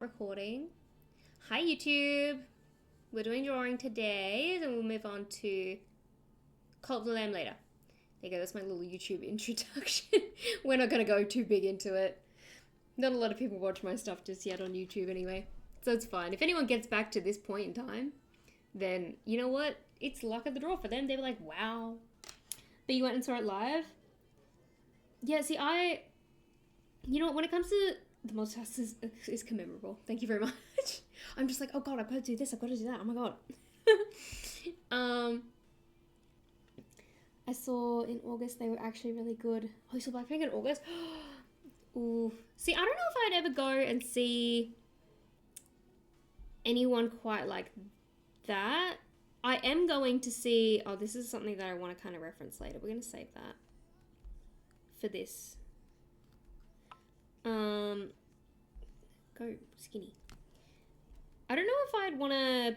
Recording. Hi YouTube. We're doing drawing today, then we'll move on to Cult of the Lamb later. There you go, that's my little YouTube introduction. We're not going to go too big into it. Not a lot of people watch my stuff just yet on YouTube anyway, so it's fine. If anyone gets back to this point in time, then you know what? It's luck of the draw for them. They were like, wow. But you went and saw it live? Yeah, see, you know what, when it comes to the multitask is commemorable. Thank you very much. I'm just like, oh god, I've got to do this, I've got to do that. Oh my god. I saw in August they were actually really good. Oh, you saw Blackpink in August? Ooh. See, I don't know if I'd ever go and see anyone quite like that. I am going to see. Oh, this is something that I want to kind of reference later. We're going to save that for this. Go skinny. I don't know if I'd want to.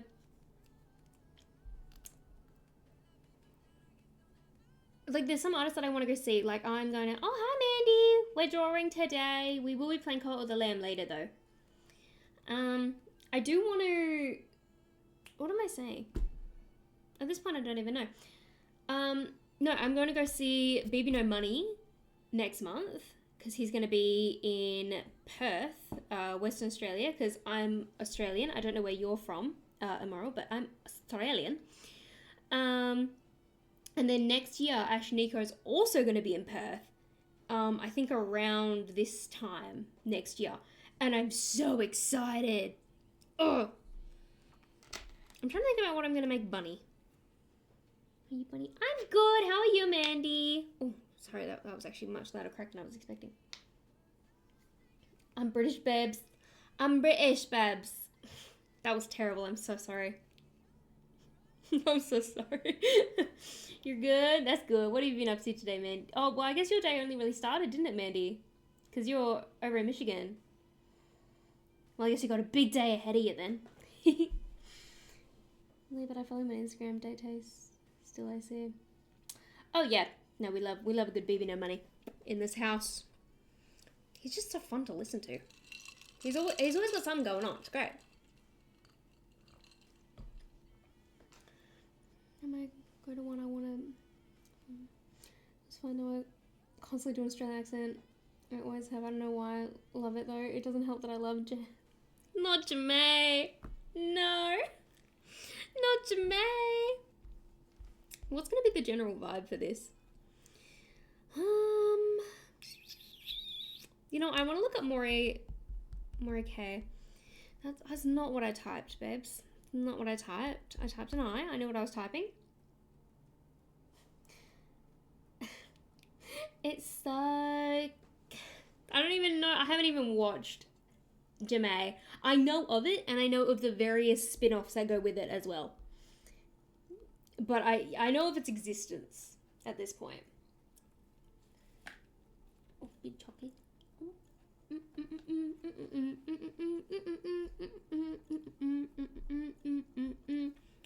Like, there's some artists that I want to go see. Like, I'm going to. Oh, hi, Mandy. We're drawing today. We will be playing Cult of the Lamb later, though. I do want to. What am I saying? At this point, I don't even know. No, I'm going to go see BB No Money next month because he's going to be in Perth, Western Australia, because I'm Australian. I don't know where you're from, Immoral, but I'm Australian. And then next year, Ashnikko is also going to be in Perth. I think around this time next year. And I'm so excited. Ugh. I'm trying to think about what I'm going to make Bunny. Are you Bunny? I'm good. How are you, Mandy? Oh, sorry. That was actually much louder crack than I was expecting. I'm British, babes. I'm British, babes. That was terrible. I'm so sorry. I'm so sorry. You're good? That's good. What have you been up to today, man? Oh, well, I guess your day only really started, didn't it, Mandy? Because you're over in Michigan. Well, I guess you got a big day ahead of you then. But I follow my Instagram, Date Taste. Still I see. Oh yeah. No, we love a good BB No Money in this house. He's just so fun to listen to. He's always got something going on. It's great. I might go to one I want to. It's fine though. I constantly do an Australian accent. I always have. I don't know why. I love it though. It doesn't help that I love not Jemay. No. Not Jemay. What's going to be the general vibe for this? You know, I want to look up Mori K. That's not what I typed, babes. Not what I typed. I typed an I. I knew what I was typing. It's so... I don't even know. I haven't even watched Jemay. I know of it, and I know of the various spin-offs that go with it as well. But I know of its existence at this point. Oh, big chocolate.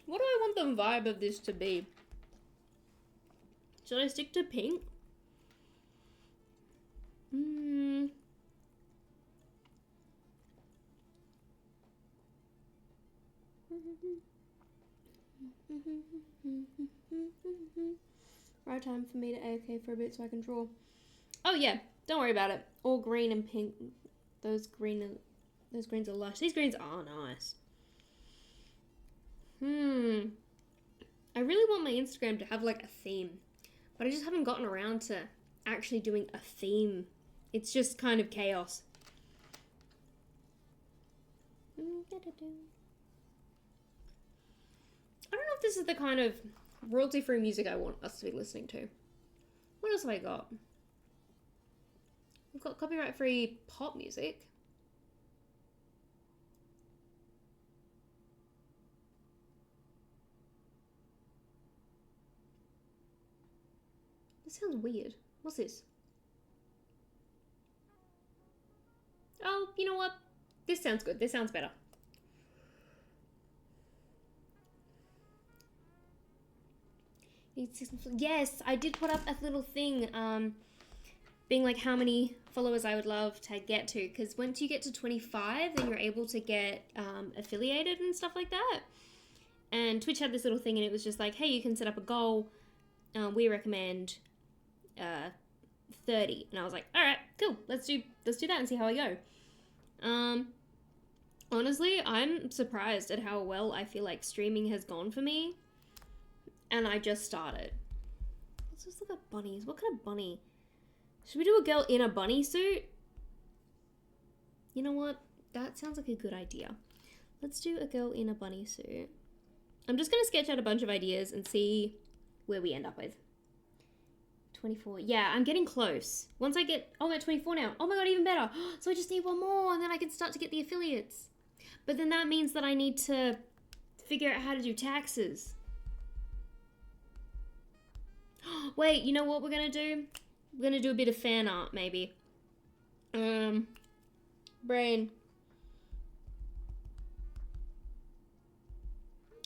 What do I want the vibe of this to be? Should I stick to pink? Right time for me to AFK for a bit so I can draw. Oh yeah, don't worry about it. All green and pink. Those greens are lush. These greens are nice. I really want my Instagram to have like a theme, but I just haven't gotten around to actually doing a theme. It's just kind of chaos. I don't know if this is the kind of royalty-free music I want us to be listening to. What else have I got? I've got copyright-free pop music. This sounds weird. What's this? Oh, you know what? This sounds good. This sounds better. Yes, I did put up a little thing, being like how many followers I would love to get to, because once you get to 25, then you're able to get affiliated and stuff like that. And Twitch had this little thing, and it was just like, hey, you can set up a goal. We recommend 30, and I was like, all right, cool, let's do that and see how I go. Honestly, I'm surprised at how well I feel like streaming has gone for me, and I just started. Let's just look at bunnies. What kind of bunny? Should we do a girl in a bunny suit? You know what? That sounds like a good idea. Let's do a girl in a bunny suit. I'm just going to sketch out a bunch of ideas and see where we end up with. 24. Yeah, I'm getting close. Once I get... Oh, I'm at 24 now. Oh my god, even better. So I just need one more, and then I can start to get the affiliates. But then that means that I need to figure out how to do taxes. Wait, you know what we're going to do? We're going to do a bit of fan art, maybe. Brain.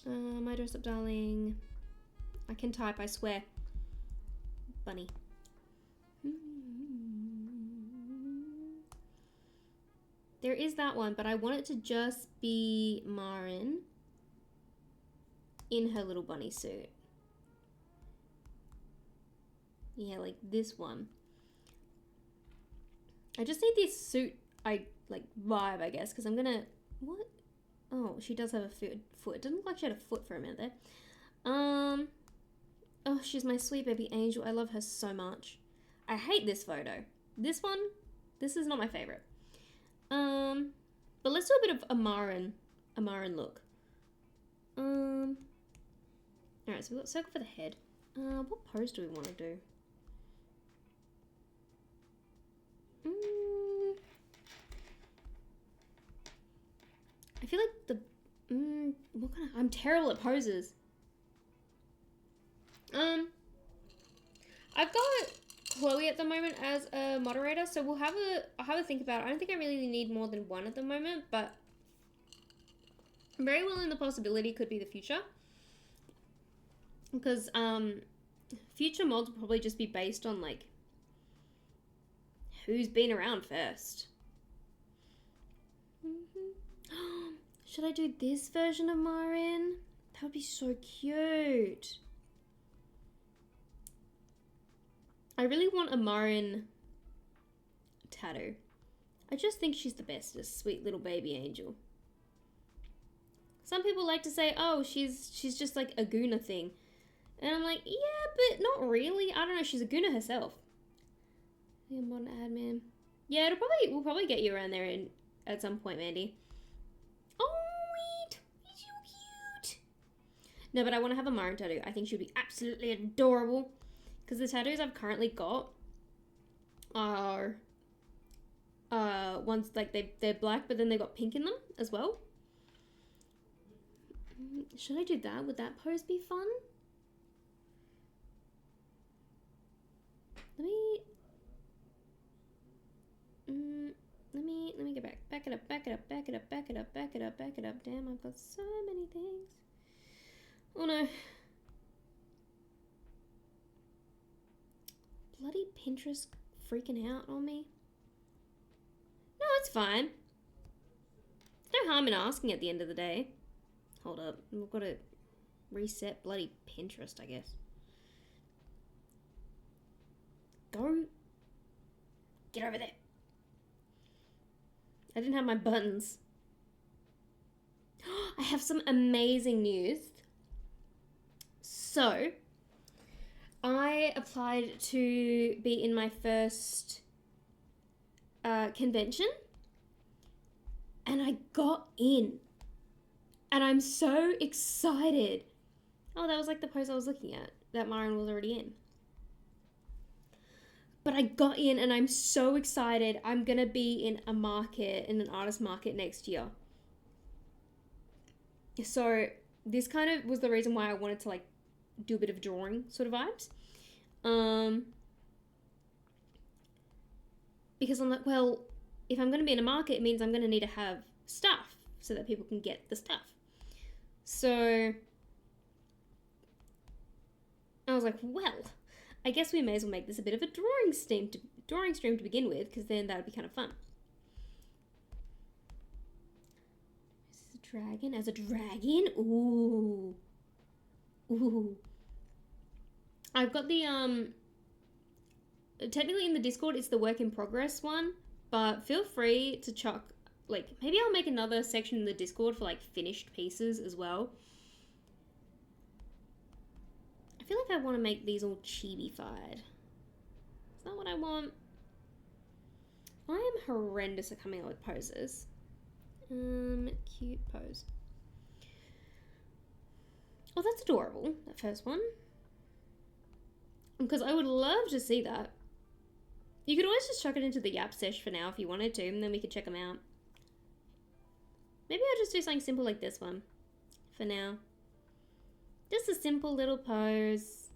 My dress up darling. I can type, I swear. Bunny. There is that one, but I want it to just be Marin in her little bunny suit. Yeah, like this one. I just need this suit, vibe, I guess, because I'm gonna... What? Oh, she does have a foot. It didn't look like she had a foot for a minute there. Oh, she's my sweet baby angel. I love her so much. I hate this photo. This one, this is not my favorite. But let's do a bit of a Marin look. Alright, so we've got circle for the head. What pose do we want to do? I feel like the... what kind of... I'm terrible at poses. I've got Chloe at the moment as a moderator, so I'll have a think about it. I don't think I really need more than one at the moment, but very well in the possibility could be the future. Because future mods will probably just be based on like who's been around first. Should I do this version of Marin? That would be so cute. I really want a Marin tattoo. I just think she's the bestest, sweet little baby angel. Some people like to say, oh, she's just like a Guna thing. And I'm like, yeah, but not really. I don't know, she's a Guna herself. Yeah, modern admin. Yeah, we'll probably get you around there at some point, Mandy. Oh, wait, he's so cute. No, but I want to have a Marin tattoo. I think she'd be absolutely adorable. Because the tattoos I've currently got are ones like they're black, but then they got pink in them as well. Should I do that? Would that pose be fun? Let me get back. Back it up. Damn, I've got so many things. Oh no. Bloody Pinterest freaking out on me. No, it's fine. There's no harm in asking at the end of the day. Hold up. We've got to reset bloody Pinterest, I guess. Go. Get over there. I didn't have my buttons. I have some amazing news. So, I applied to be in my first convention, and I got in, and I'm so excited. Oh, that was like the post I was looking at, that Marin was already in. But I got in, and I'm so excited. I'm gonna be in a market, in an artist market next year. So this kind of was the reason why I wanted to like do a bit of drawing sort of vibes. Because I'm like, well, if I'm going to be in a market, it means I'm going to need to have stuff so that people can get the stuff. So I was like, well, I guess we may as well make this a bit of a drawing drawing stream to begin with, because then that would be kind of fun. This is a dragon. As a dragon? Ooh. Ooh. I've got the, technically in the Discord, it's the work in progress one, but feel free to chuck, like, maybe I'll make another section in the Discord for, like, finished pieces as well. I feel like I want to make these all chibi-fied. Is that what I want? I am horrendous at coming up with poses. Cute pose. Oh, that's adorable, that first one. Because I would love to see that. You could always just chuck it into the Yap Sesh for now if you wanted to, and then we could check them out. Maybe I'll just do something simple like this one for now. Just a simple little pose.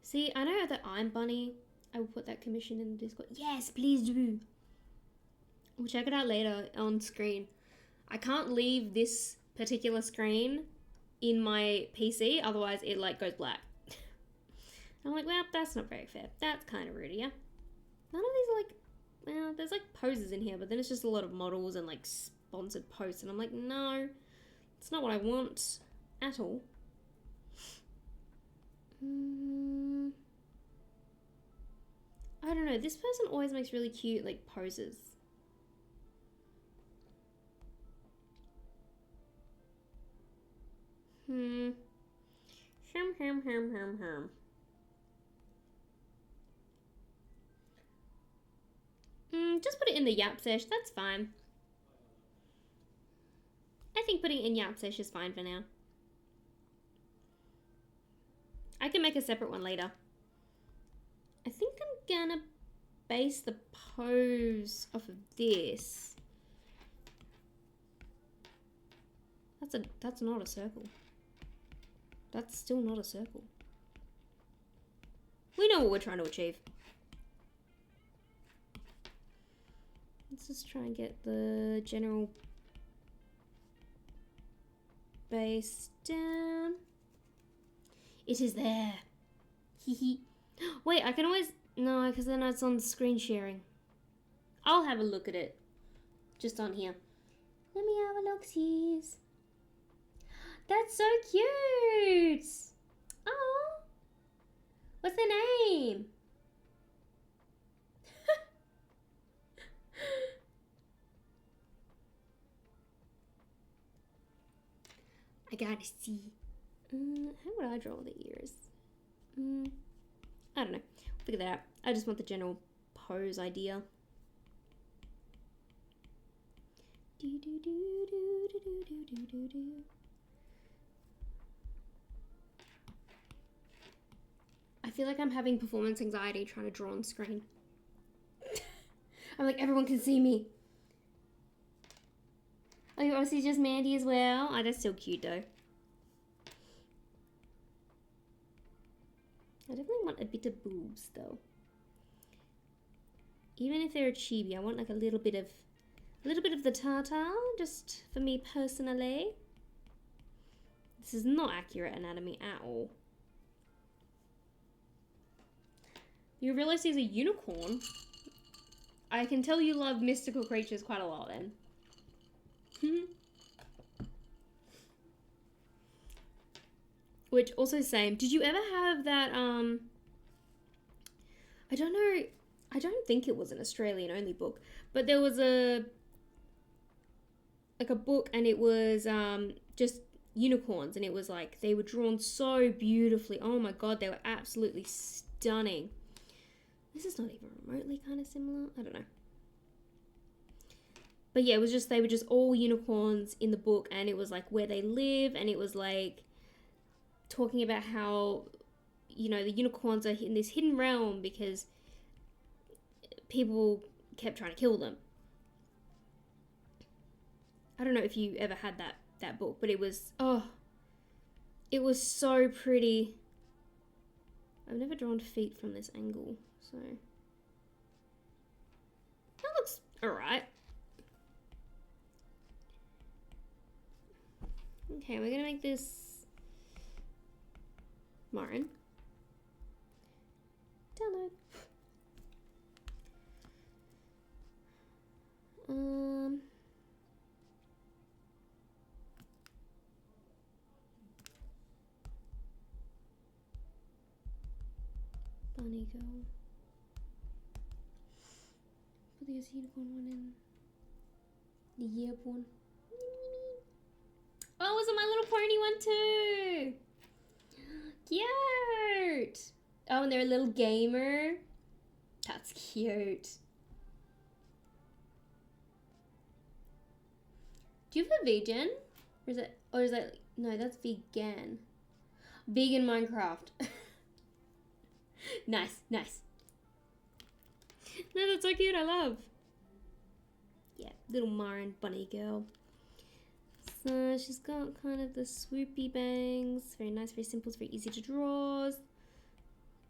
See, I know that I'm Bunny. I will put that commission in the Discord. Yes, please do. We'll check it out later on screen. I can't leave this particular screen in my PC, otherwise it like goes black. I'm like, well, that's not very fair. That's kind of rude, yeah. None of these are like, well, there's like poses in here, but then it's just a lot of models and like sponsored posts, and I'm like, no, it's not what I want at all. I don't know, this person always makes really cute like poses. Just put it in the Yap Sesh, that's fine. I think putting it in Yap Sesh is fine for now. I can make a separate one later. I think I'm gonna base the pose off of this. That's not a circle. That's still not a circle. We know what we're trying to achieve. Let's just try and get the general base down. It is there. Hehe. Wait, I can always... No, because then it's on screen sharing. I'll have a look at it. Just on here. Let me have a look-sees. That's so cute! Oh, what's the name? I gotta see. How would I draw the ears? I don't know. Figure that out. I just want the general pose idea. Do do do do do do do do do. I feel like I'm having performance anxiety trying to draw on screen. I'm like, everyone can see me. Oh, you obviously just Mandy as well. Oh, that's so cute though. I definitely want a bit of boobs though. Even if they're a chibi, I want like a little bit of the tartar, just for me personally. This is not accurate anatomy at all. You realize he's a unicorn? I can tell you love mystical creatures quite a lot then. Which also same. Did you ever have that I don't know, I don't think it was an Australian only book, but there was a book and it was just unicorns, and it was like they were drawn so beautifully. Oh my god, they were absolutely stunning. This is not even remotely kind of similar. I don't know. But yeah, it was just, they were just all unicorns in the book, and it was like where they live, and it was like talking about how, you know, the unicorns are in this hidden realm because people kept trying to kill them. I don't know if you ever had that book, but it was, oh, it was so pretty. I've never drawn feet from this angle, so. Alright. Okay, we're gonna make this Marin. Download. Bunny girl. Put the unicorn one in. The year one. Oh, was it My Little Pony one too? Cute! Oh, and they're a little gamer. That's cute. Do you have a vegan? Or is that, no, that's vegan. Vegan Minecraft. Nice, nice. No, that's so cute, I love. Yeah, little Marin bunny girl. So she's got kind of the swoopy bangs. Very nice, very simple, it's very easy to draw.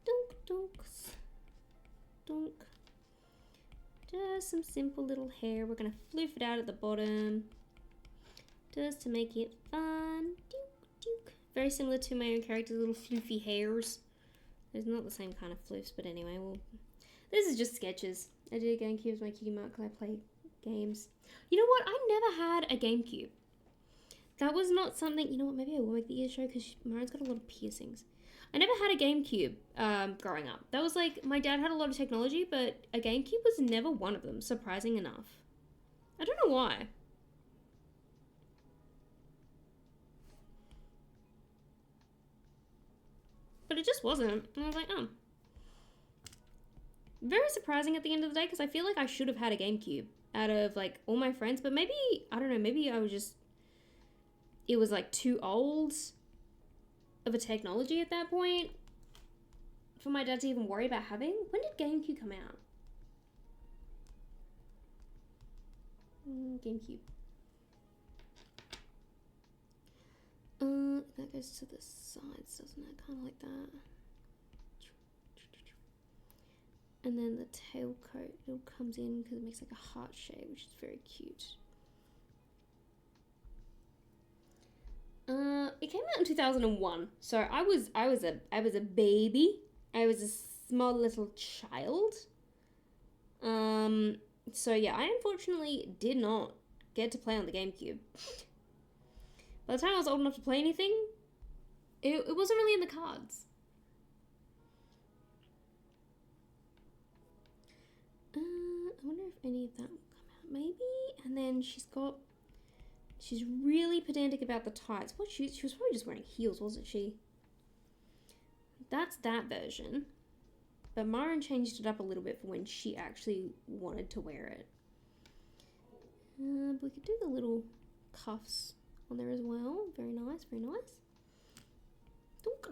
Donk, donks. Donk. Just some simple little hair. We're gonna floof it out at the bottom. Just to make it fun. Dook, dook. Very similar to my own character's little floofy hairs. There's not the same kind of floofs, but anyway, well, this is just sketches. I did a GameCube as my cutie mark because I play games. You know what? I never had a GameCube. That was not something, you know what, maybe I will make the ear show because Marin's got a lot of piercings. I never had a GameCube growing up. That was like, my dad had a lot of technology, but a GameCube was never one of them, surprising enough. I don't know why. But it just wasn't. And I was like, oh. Very surprising at the end of the day because I feel like I should have had a GameCube out of like all my friends, but maybe, I don't know, maybe I was just, it was like too old of a technology at that point for my dad to even worry about having. When did GameCube come out? GameCube. That goes to the sides, doesn't it? Kind of like that. And then the tail coat, it all comes in because it makes like a heart shape, which is very cute. It came out in 2001, so I was a baby. I was a small little child. So yeah, I unfortunately did not get to play on the GameCube. By the time I was old enough to play anything, it wasn't really in the cards. I wonder if any of that will come out. Maybe. And then she's really pedantic about the tights. What shoes? She was probably just wearing heels, wasn't she? That's that version. But Marin changed it up a little bit for when she actually wanted to wear it. But we could do the little cuffs on there as well. Very nice, very nice. Dunk.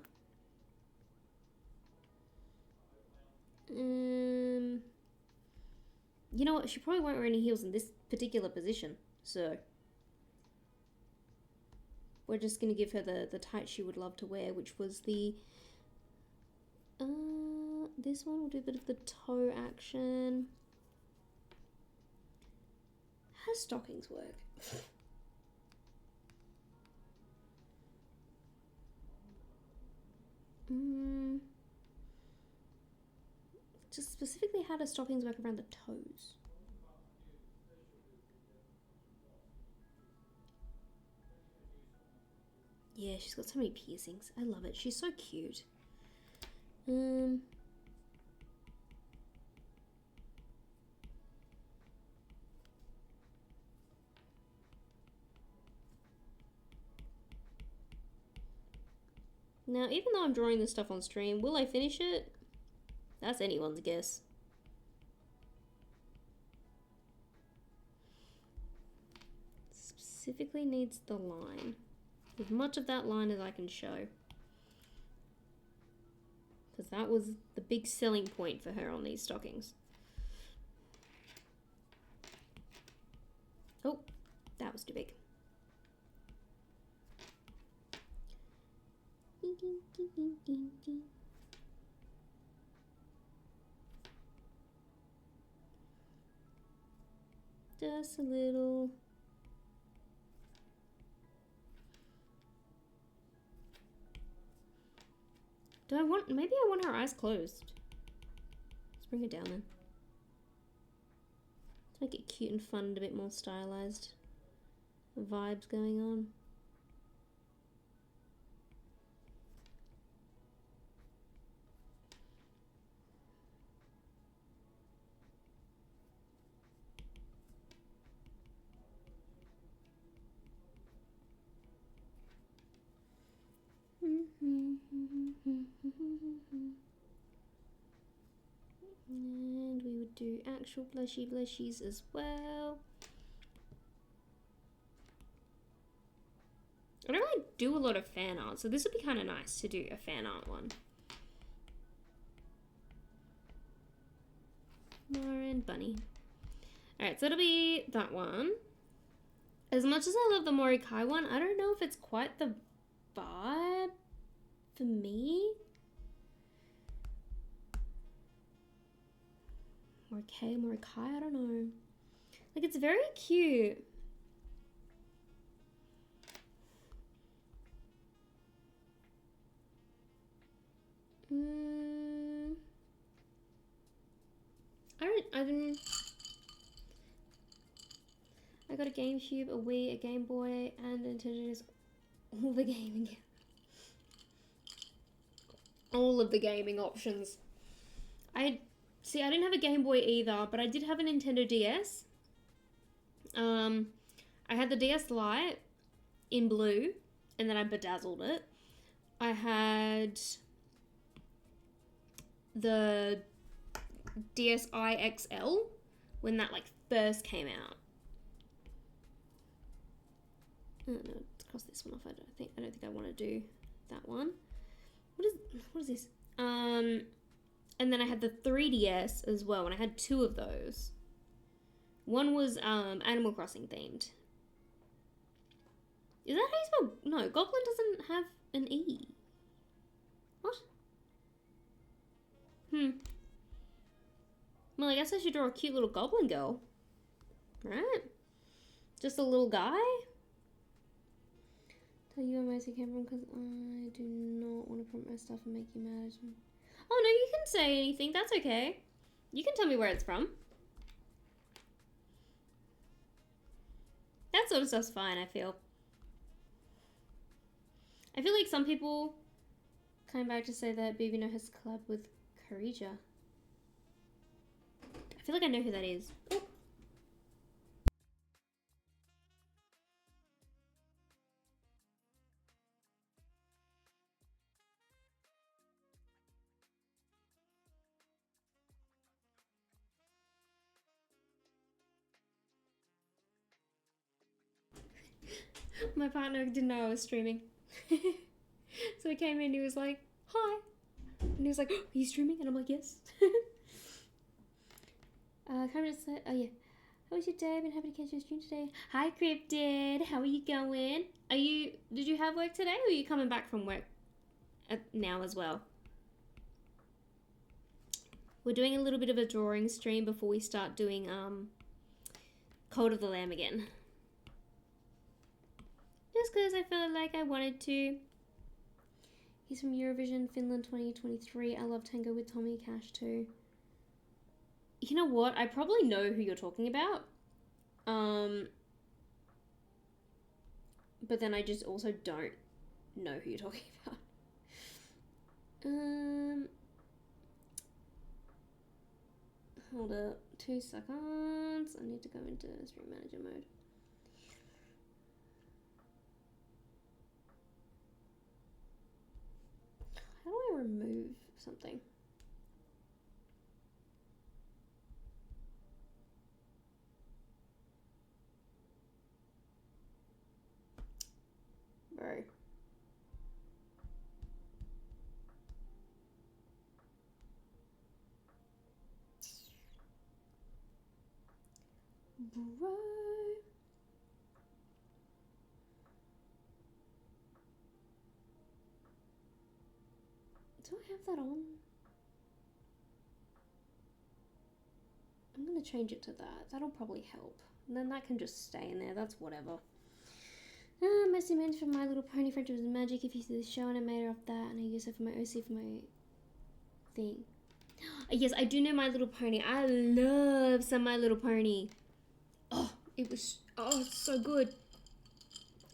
You know what? She probably won't wear any heels in this particular position. So we're just going to give her the tights she would love to wear, which was the... this one will do a bit of the toe action. How does stockings work? Just specifically, how do stockings work around the toes? Yeah, she's got so many piercings. I love it. She's so cute. Now, even though I'm drawing this stuff on stream, will I finish it? That's anyone's guess. Specifically needs the line. As much of that line as I can show. Because that was the big selling point for her on these stockings. Oh, that was too big. Just a little. Do I want, maybe I want her eyes closed. Let's bring it down then. Let's make it cute and fun and a bit more stylized. Vibes going on. And we would do actual blushies as well. I don't really do a lot of fan art, so this would be kind of nice to do a fan art one. Mara and Bunny. Alright, so it'll be that one. As much as I love the Morikai one, I don't know if it's quite the vibe for me. Morikai, I don't know. Like, it's very cute. I got a GameCube, a Wii, a Game Boy, and Nintendo is all the gaming. All of the gaming options. I didn't have a Game Boy either, but I did have a Nintendo DS. I had the DS Lite in blue, and then I bedazzled it. I had the DSi XL when that like first came out. Oh no, let's cross this one off. I don't think I want to do that one. What is this? And then I had the 3DS as well, and I had two of those. One was Animal Crossing themed. Is that how you spell? No, Goblin doesn't have an E. What? Well, I guess I should draw a cute little goblin girl. Right? Just a little guy? Tell you where my came from because I do not want to print my stuff and make you mad. Oh no, you can say anything. That's okay. You can tell me where it's from. That sort of stuff's fine, I feel. I feel like some people came back to say that BBNO has collabed with Karija. I feel like I know who that is. Oh. My partner didn't know I was streaming. So he came in and he was like, hi. And he was like, are you streaming? And I'm like, yes. Can I just say, oh yeah. How was your day? I've been happy to catch your stream today. Hi Cryptid, how are you going? Did you have work today or are you coming back from work now as well? We're doing a little bit of a drawing stream before we start doing Cult of the Lamb again. Just because I felt like I wanted to. He's from Eurovision Finland 2023. I love Tango with Tommy Cash too. You know what? I probably know who you're talking about. But then I just also don't know who you're talking about. Hold up. 2 seconds. I need to go into Stream Manager mode. How do I remove something? Bro. Bro. Do I have that on? I'm gonna change it to that. That'll probably help. And then that can just stay in there. That's whatever. Messy Man's from My Little Pony Friendship was Magic. If you see the show, and I made her off that, and I use it for my OC for my thing. Yes, I do know My Little Pony. I love some My Little Pony. Oh, it's so good.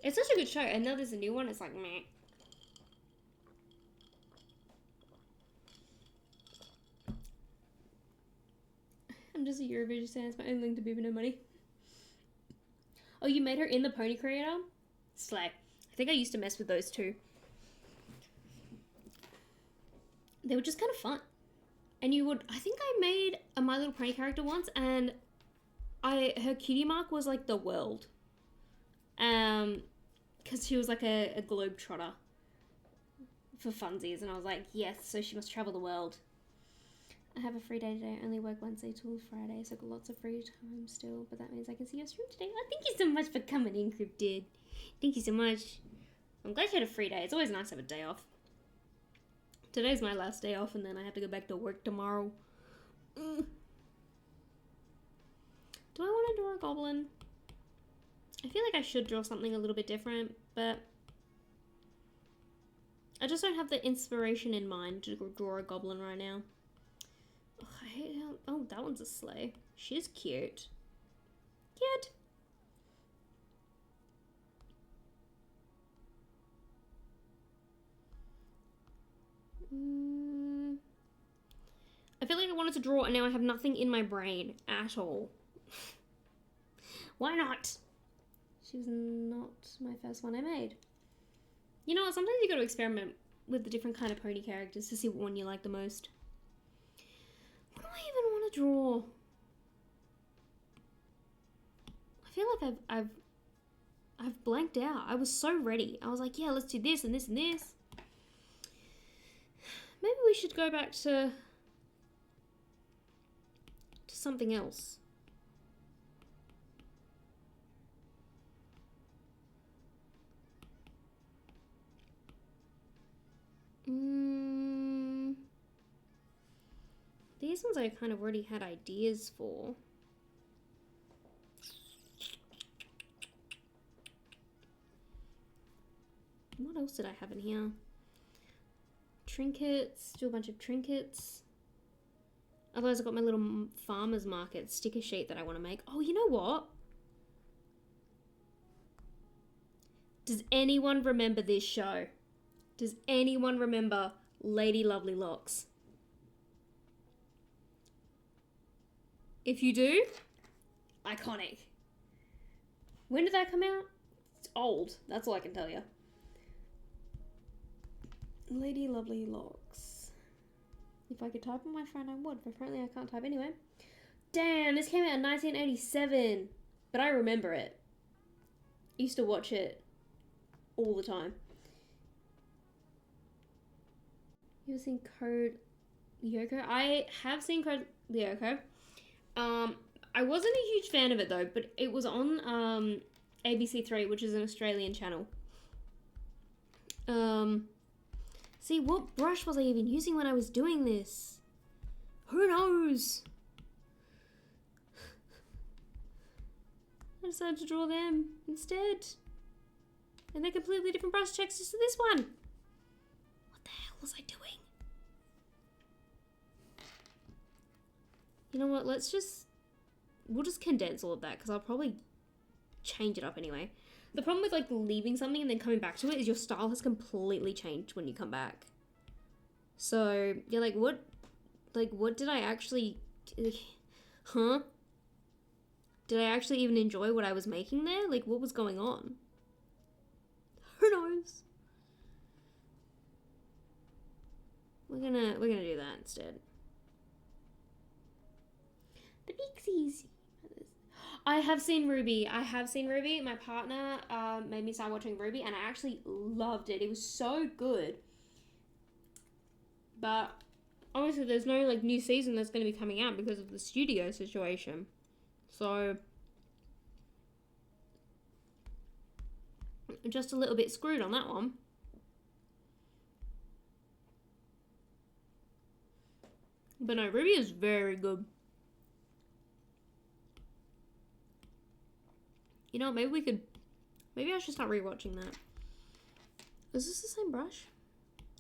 It's such a good show. And now there's a new one. It's like, meh. I'm just a Eurovision fan. It's my only link to Baby No Money. Oh, you made her in the Pony Creator? Slay. I think I used to mess with those too. They were just kind of fun. And you would... I think I made a My Little Pony character once, and her cutie mark was like the world. Because she was like a globetrotter for funsies, and I was like, yes, so she must travel the world. I have a free day today. I only work Wednesday till Friday, so I've got lots of free time still, but that means I can see your stream today. Oh, thank you so much for coming in, Cryptid. Thank you so much. I'm glad you had a free day. It's always nice to have a day off. Today's my last day off, and then I have to go back to work tomorrow. Do I want to draw a goblin? I feel like I should draw something a little bit different, but I just don't have the inspiration in mind to draw a goblin right now. Oh, that one's a sleigh. She's cute. Cute. I feel like I wanted to draw and now I have nothing in my brain at all. Why not? She was not my first one I made. You know what? Sometimes you got to experiment with the different kind of pony characters to see what one you like the most. What do I even want to draw? I feel like I've blanked out. I was so ready. I was like, yeah, let's do this and this and this. Maybe we should go back to something else. These ones I kind of already had ideas for. What else did I have in here? Trinkets, do a bunch of trinkets. Otherwise I've got my little farmer's market sticker sheet that I want to make. Oh, you know what? Does anyone remember this show? Does anyone remember Lady Lovely Locks? If you do, iconic. When did that come out? It's old. That's all I can tell you. Lady Lovely Locks. If I could type on my phone, I would, but apparently I can't type anyway. Damn, this came out in 1987. But I remember it. I used to watch it all the time. You ever seen Code Lyoko? I have seen Code Lyoko. I wasn't a huge fan of it though, but it was on ABC3, which is an Australian channel. See, what brush was I even using when I was doing this? Who knows? I decided to draw them instead. And they're completely different brush textures to this one. What the hell was I doing? You know what, we'll just condense all of that because I'll probably change it up anyway. The problem with like leaving something and then coming back to it is your style has completely changed when you come back. So you're like, what did I actually, huh? Did I actually even enjoy what I was making there? Like, what was going on? Who knows? We're gonna do that instead. The Pixies. I have seen RWBY. My partner made me start watching RWBY, and I actually loved it. It was so good. But obviously, there's no like new season that's going to be coming out because of the studio situation. So just a little bit screwed on that one. But no, RWBY is very good. You know, maybe I should start rewatching that. Is this the same brush?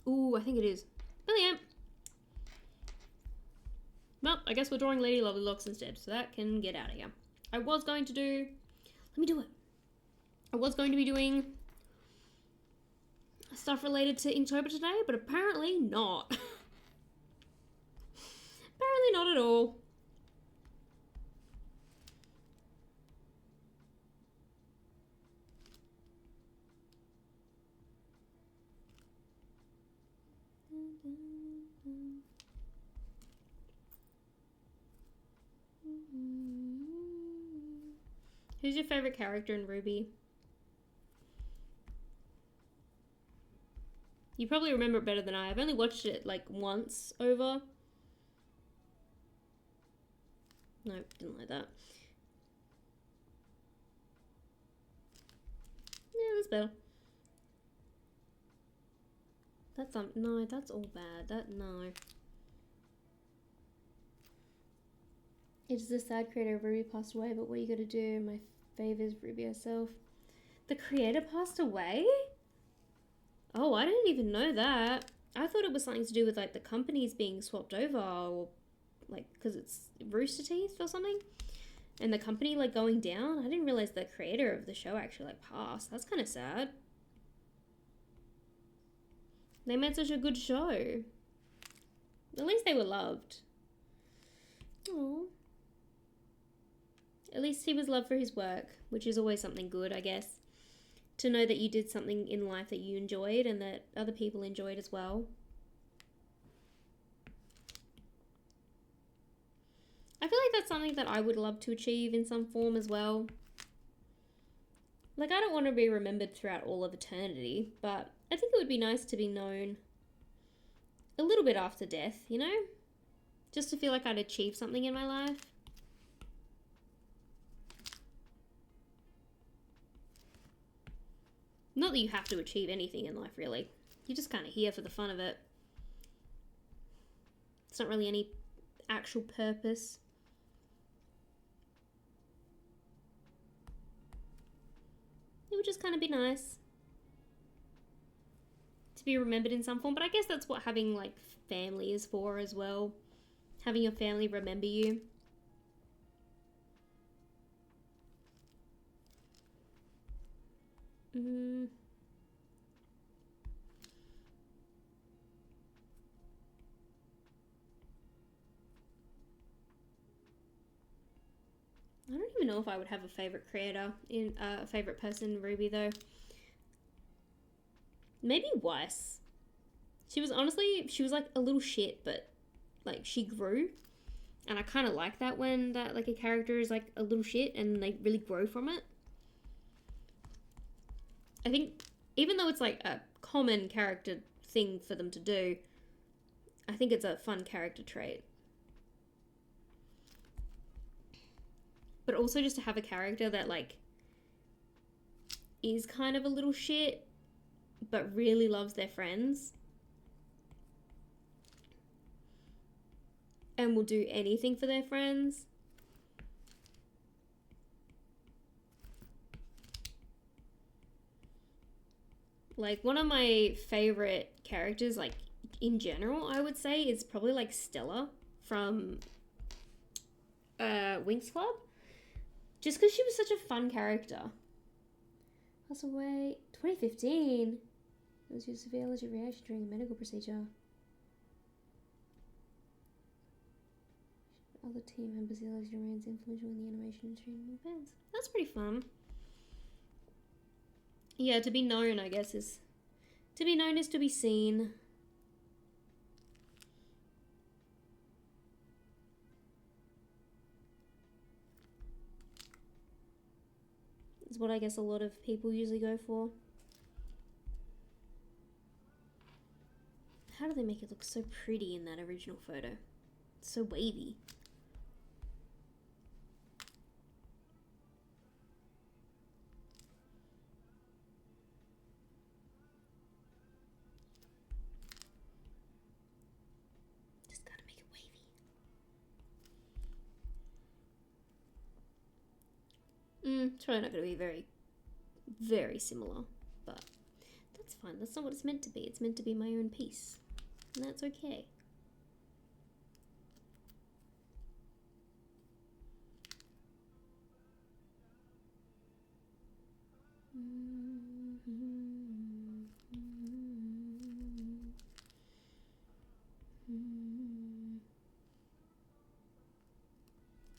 Ooh, I think it is. Brilliant. Well, I guess we're drawing Lady Lovelocks instead, so that can get out of here. I was going to do... Let me do it. I was going to be doing stuff related to Inktober today, but apparently not. Apparently not at all. Who's your favorite character in RWBY? You probably remember it better than I. I've only watched it like once over. Nope, didn't like that. Yeah, that's better. That's no, that's all bad. No. It is the sad creator of RWBY passed away, but what are you gonna do? My fave is RWBY herself. The creator passed away? Oh, I didn't even know that. I thought it was something to do with like the companies being swapped over, or like because it's Rooster Teeth or something, and the company like going down. I didn't realize the creator of the show actually like passed. That's kind of sad. They made such a good show. At least they were loved. Oh. At least he was loved for his work, which is always something good, I guess. To know that you did something in life that you enjoyed and that other people enjoyed as well. I feel like that's something that I would love to achieve in some form as well. Like, I don't want to be remembered throughout all of eternity, but I think it would be nice to be known a little bit after death, you know? Just to feel like I'd achieved something in my life. Not that you have to achieve anything in life, really. You're just kind of here for the fun of it. It's not really any actual purpose. It would just kind of be nice to be remembered in some form, but I guess that's what having like family is for as well. Having your family remember you. I don't even know if I would have a favorite creator in a favorite person in RWBY though. Maybe Weiss. She was like a little shit, but like she grew, and I kind of like that when that like a character is like a little shit and they really grow from it. I think even though it's like a common character thing for them to do, I think it's a fun character trait. But also just to have a character that like is kind of a little shit but really loves their friends and will do anything for their friends. Like, one of my favorite characters, like, in general, I would say, is probably, like, Stella from Winx Club. Just because she was such a fun character. Passed away 2015. It was due to severe allergic reaction during a medical procedure. Other team members, the allergy remains influential in the animation industry and fans. That's pretty fun. Yeah, to be known, I guess, is... To be known is to be seen. Is what I guess a lot of people usually go for. How do they make it look so pretty in that original photo? It's so wavy. Just gotta make it wavy. It's probably not going to be very, very similar, but that's fine. That's not what it's meant to be. It's meant to be my own piece, and that's okay.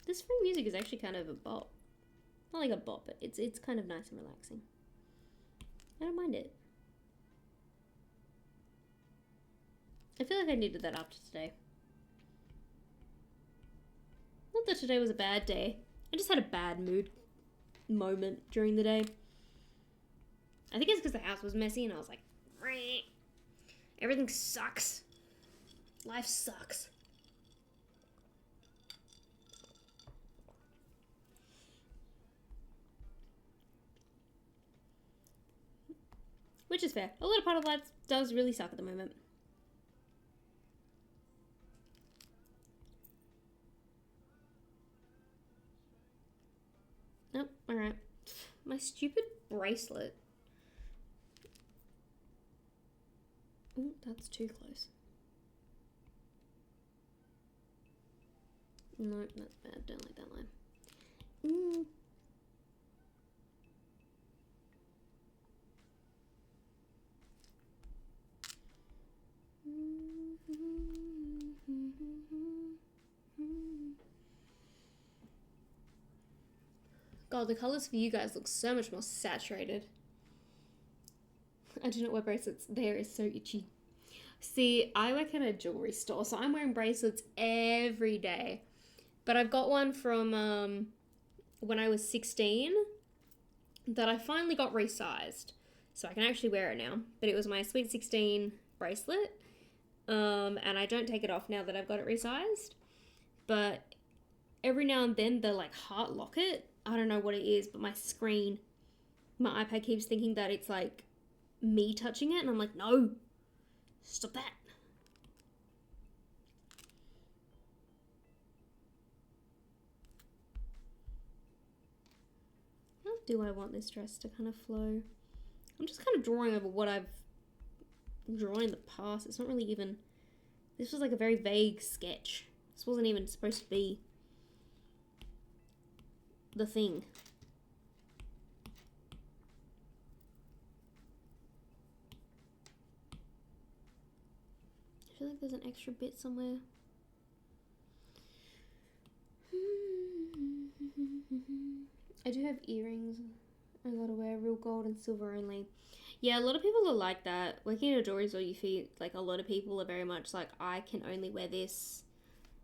This free music is actually kind of a bop. Not like a bop, but it's kind of nice and relaxing. I don't mind it. I feel like I needed that after today. Not that today was a bad day. I just had a bad mood moment during the day. I think it's because the house was messy and I was like, "Reh. Everything sucks. Life sucks." Which is fair. A lot of part of life does really suck at the moment. Nope, alright. My stupid bracelet. Ooh, that's too close. No, that's bad. Don't like that line. Ooh. God, the colours for you guys look so much more saturated. I do not wear bracelets. There is so itchy. See, I work at a jewelry store, so I'm wearing bracelets every day. But I've got one from when I was 16 that I finally got resized. So I can actually wear it now. But it was my Sweet 16 bracelet. And I don't take it off now that I've got it resized. But every now and then the like heart locket, I don't know what it is, but my screen, my iPad keeps thinking that it's like me touching it, and I'm like, no, stop that. How do I want this dress to kind of flow? I'm just kind of drawing over what I've drawn in the past. It's not really even, this was like a very vague sketch. This wasn't even supposed to be the thing. I feel like there's an extra bit somewhere. I do have earrings. I gotta wear real gold and silver only. Yeah, a lot of people are like that. Working in a jewelry store, you feel like a lot of people are very much like, I can only wear this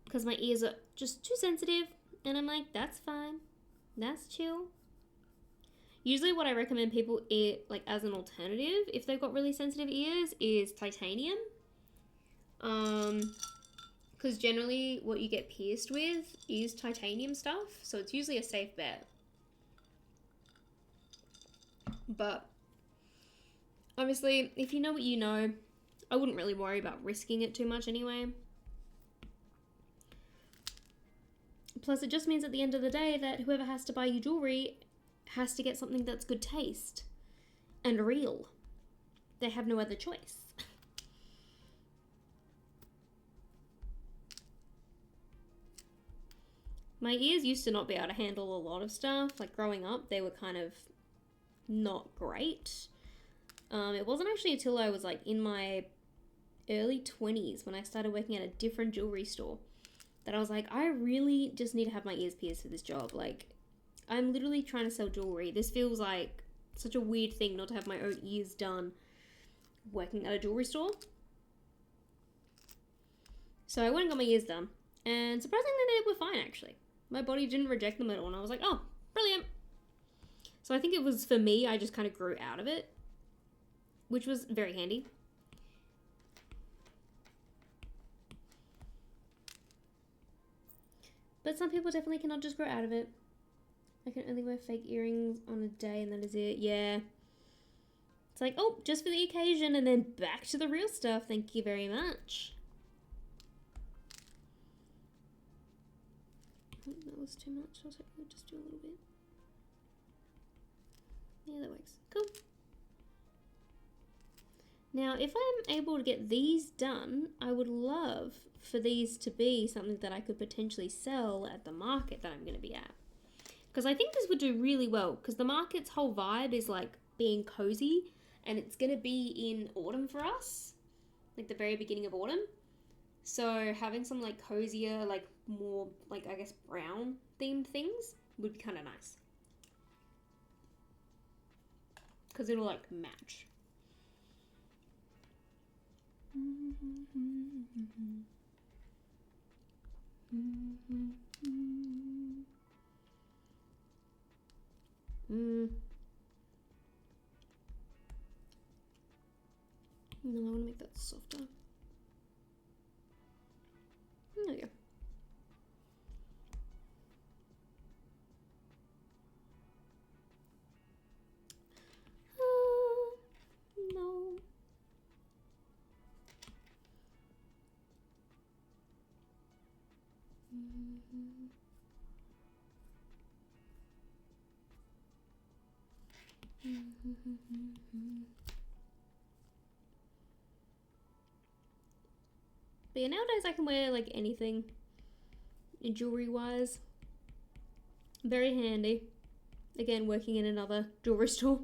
because my ears are just too sensitive. And I'm like, that's fine. That's chill. Usually what I recommend people eat, like as an alternative, if they've got really sensitive ears, is titanium. Because generally what you get pierced with is titanium stuff, so it's usually a safe bet. But obviously, if you know what you know, I wouldn't really worry about risking it too much anyway. Plus, it just means at the end of the day that whoever has to buy you jewelry has to get something that's good taste and real. They have no other choice. My ears used to not be able to handle a lot of stuff. Like growing up, they were kind of not great. It wasn't actually until I was like in my early 20s when I started working at a different jewelry store that I was like, I really just need to have my ears pierced for this job. Like, I'm literally trying to sell jewelry. This feels like such a weird thing not to have my own ears done working at a jewelry store. So I went and got my ears done. And surprisingly, they were fine, actually. My body didn't reject them at all. And I was like, oh, brilliant. So I think it was, for me, I just kind of grew out of it, which was very handy. But some people definitely cannot just grow out of it. I can only wear fake earrings on a day and that is it. Yeah. It's like, oh, just for the occasion and then back to the real stuff. Thank you very much. Oh, that was too much. I was like, we'll just do a little bit. Yeah, that works. Cool. Now, if I'm able to get these done, I would love for these to be something that I could potentially sell at the market that I'm going to be at. Because I think this would do really well, because the market's whole vibe is like being cozy, and it's going to be in autumn for us, like the very beginning of autumn. So having some like cozier, like more like I guess brown themed things would be kind of nice. Because it'll like match. No, I want to make that softer. There we go. No. But yeah, nowadays I can wear like anything jewelry wise. Very handy. Again, working in another jewelry store.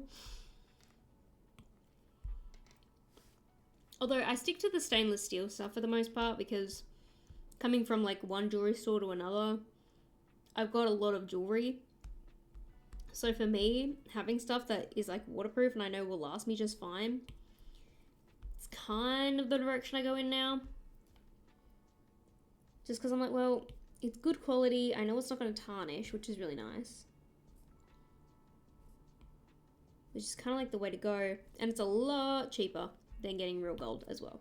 Although I stick to the stainless steel stuff for the most part, because coming from like one jewelry store to another, I've got a lot of jewelry. So for me, having stuff that is like waterproof and I know will last me just fine, it's kind of the direction I go in now. Just because I'm like, well, it's good quality. I know it's not going to tarnish, which is really nice. Which is kind of like the way to go. And it's a lot cheaper than getting real gold as well.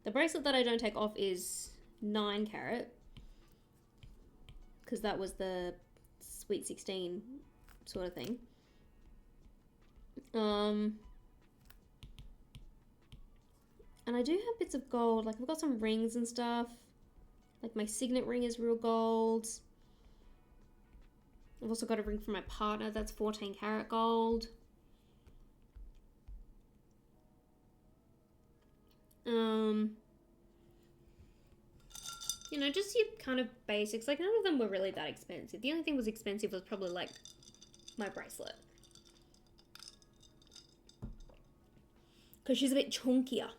The bracelet that I don't take off is 9 carat. Because that was the Sweet 16 sort of thing. And I do have bits of gold. Like, I've got some rings and stuff. Like, my signet ring is real gold. I've also got a ring from my partner that's 14 karat gold. You know, just your kind of basics. Like, none of them were really that expensive. The only thing was expensive was probably, like, my bracelet. Because she's a bit chunkier.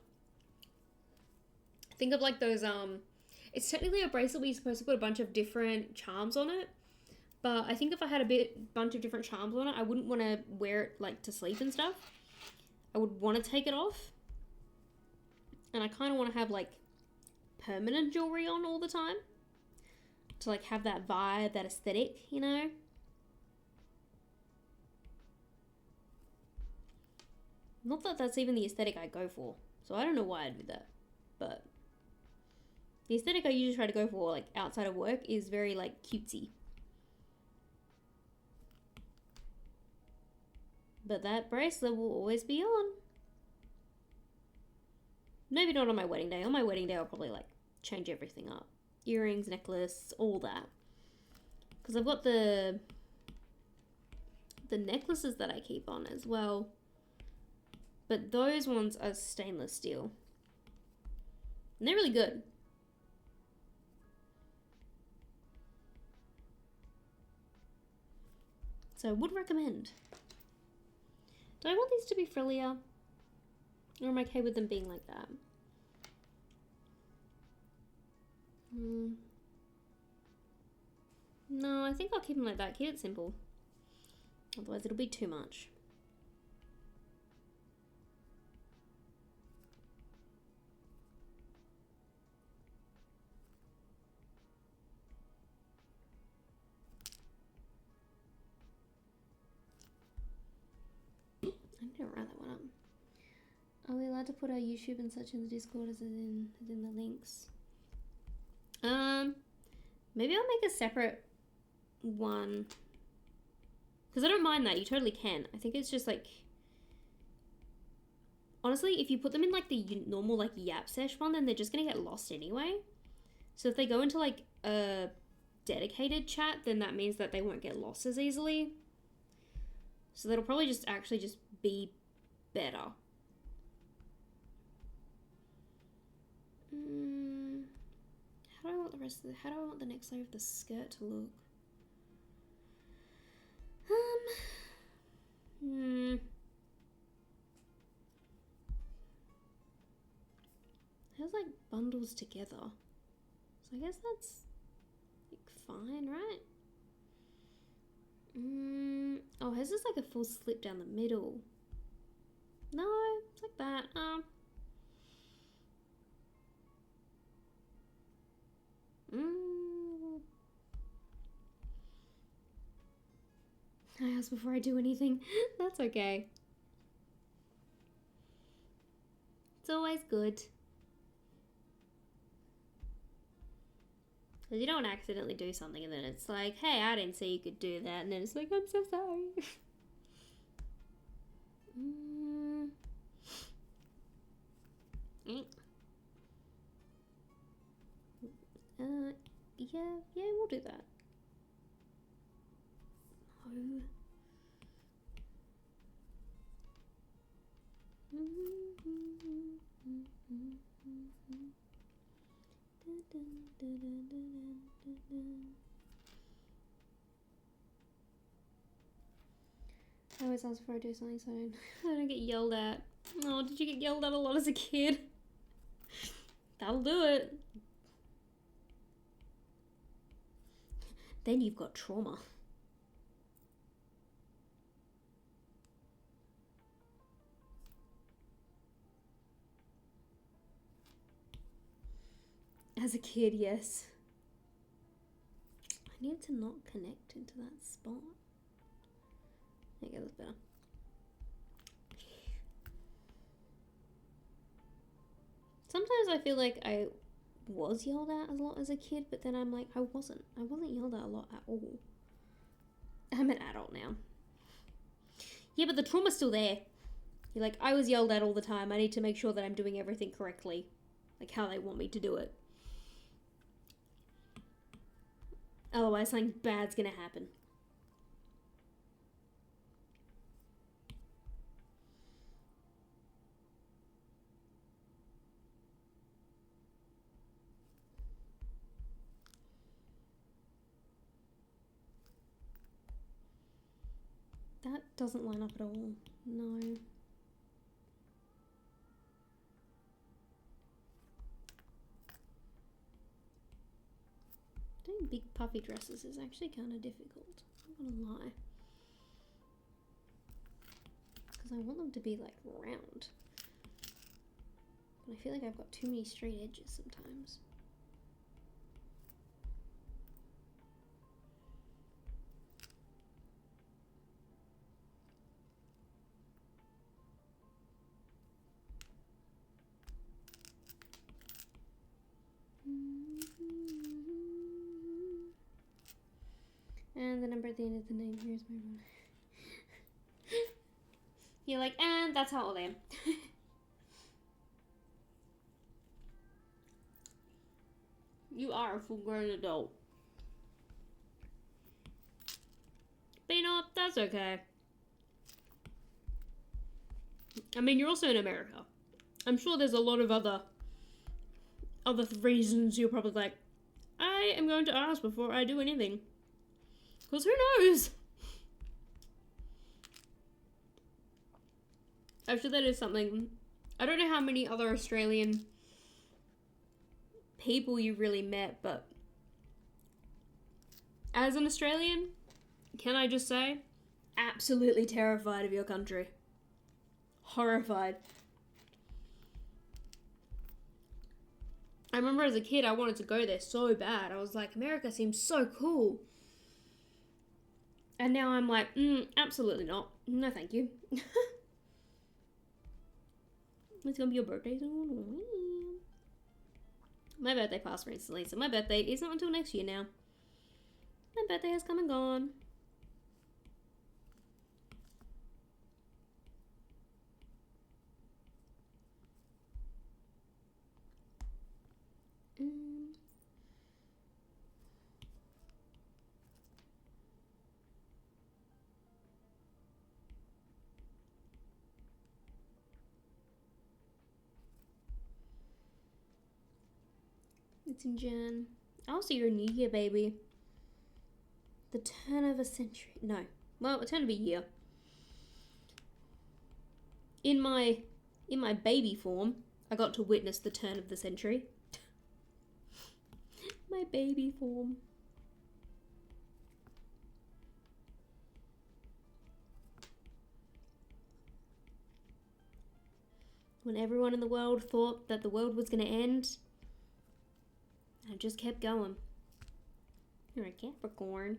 Think of, like, those, it's technically a bracelet where you're supposed to put a bunch of different charms on it. But I think if I had bunch of different charms on it, I wouldn't want to wear it, like, to sleep and stuff. I would want to take it off. And I kind of want to have, like, permanent jewelry on all the time. To, like, have that vibe, that aesthetic, you know? Not that that's even the aesthetic I go for. So I don't know why I do that. But the aesthetic I usually try to go for, like, outside of work is very, like, cutesy. But that bracelet will always be on. Maybe not on my wedding day. On my wedding day, I'll probably, like, change everything up. Earrings, necklace, all that. Because I've got the necklaces that I keep on as well. But those ones are stainless steel. And they're really good. So I would recommend. Do I want these to be frillier? Or am I okay with them being like that? No, I think I'll keep them like that. Keep it simple. Otherwise it'll be too much. I need to write that one up. Are we allowed to put our YouTube and such in the Discord as in the links? Maybe I'll make a separate one. Because I don't mind that. You totally can. I think it's just like... Honestly, if you put them in like the normal like Yap Sesh one, then they're just going to get lost anyway. So if they go into like a dedicated chat, then that means that they won't get lost as easily. So that'll probably just actually just be better. How do I want the rest of the, how do I want the next layer of the skirt to look? It has like bundles together. So I guess that's like fine, right? Oh, his is like a full slip down the middle. No, it's like that. I ask before I do anything. That's okay. It's always good. Because you don't want to accidentally do something and then it's like, hey, I didn't see you could do that. And then it's like, I'm so sorry. Yeah, we'll do that. No. I always ask before I do something so I don't get yelled at. Oh, did you get yelled at a lot as a kid? That'll do it. Then you've got trauma. As a kid, yes. I need to not connect into that spot. There you go, that's better. Sometimes I feel like I was yelled at a lot as a kid, but then I'm like, I wasn't yelled at a lot at all. I'm an adult now. Yeah, but the trauma's still there. You're like, I was yelled at all the time. I need to make sure that I'm doing everything correctly. Like how they want me to do it. Otherwise, something bad's gonna happen. That doesn't line up at all. No. Doing big puffy dresses is actually kind of difficult. I'm not gonna lie. Because I want them to be like round. But I feel like I've got too many straight edges sometimes. And the number at the end of the name, here's my one. You're like, and that's how old I am. You are a full grown adult. But you know what? That's okay. I mean, you're also in America. I'm sure there's a lot of other reasons you're probably like, I am going to ask before I do anything. Because who knows? Actually, that is something. I don't know how many other Australian people you really met, but as an Australian, can I just say, absolutely terrified of your country. Horrified. I remember as a kid, I wanted to go there so bad. I was like, America seems so cool. And now I'm like, absolutely not. No, thank you. It's gonna be your birthday soon. My birthday passed recently, so my birthday is not until next year now. My birthday has come and gone. It's in Jan. Oh, so you're a New Year baby. The turn of a century. No. Well, a turn of a year. In my baby form, I got to witness the turn of the century. My baby form. When everyone in the world thought that the world was going to end, I just kept going. You're a Capricorn.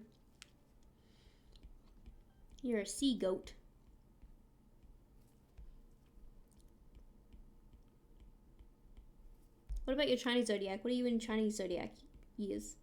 You're a sea goat. What about your Chinese zodiac? What are you in Chinese zodiac years?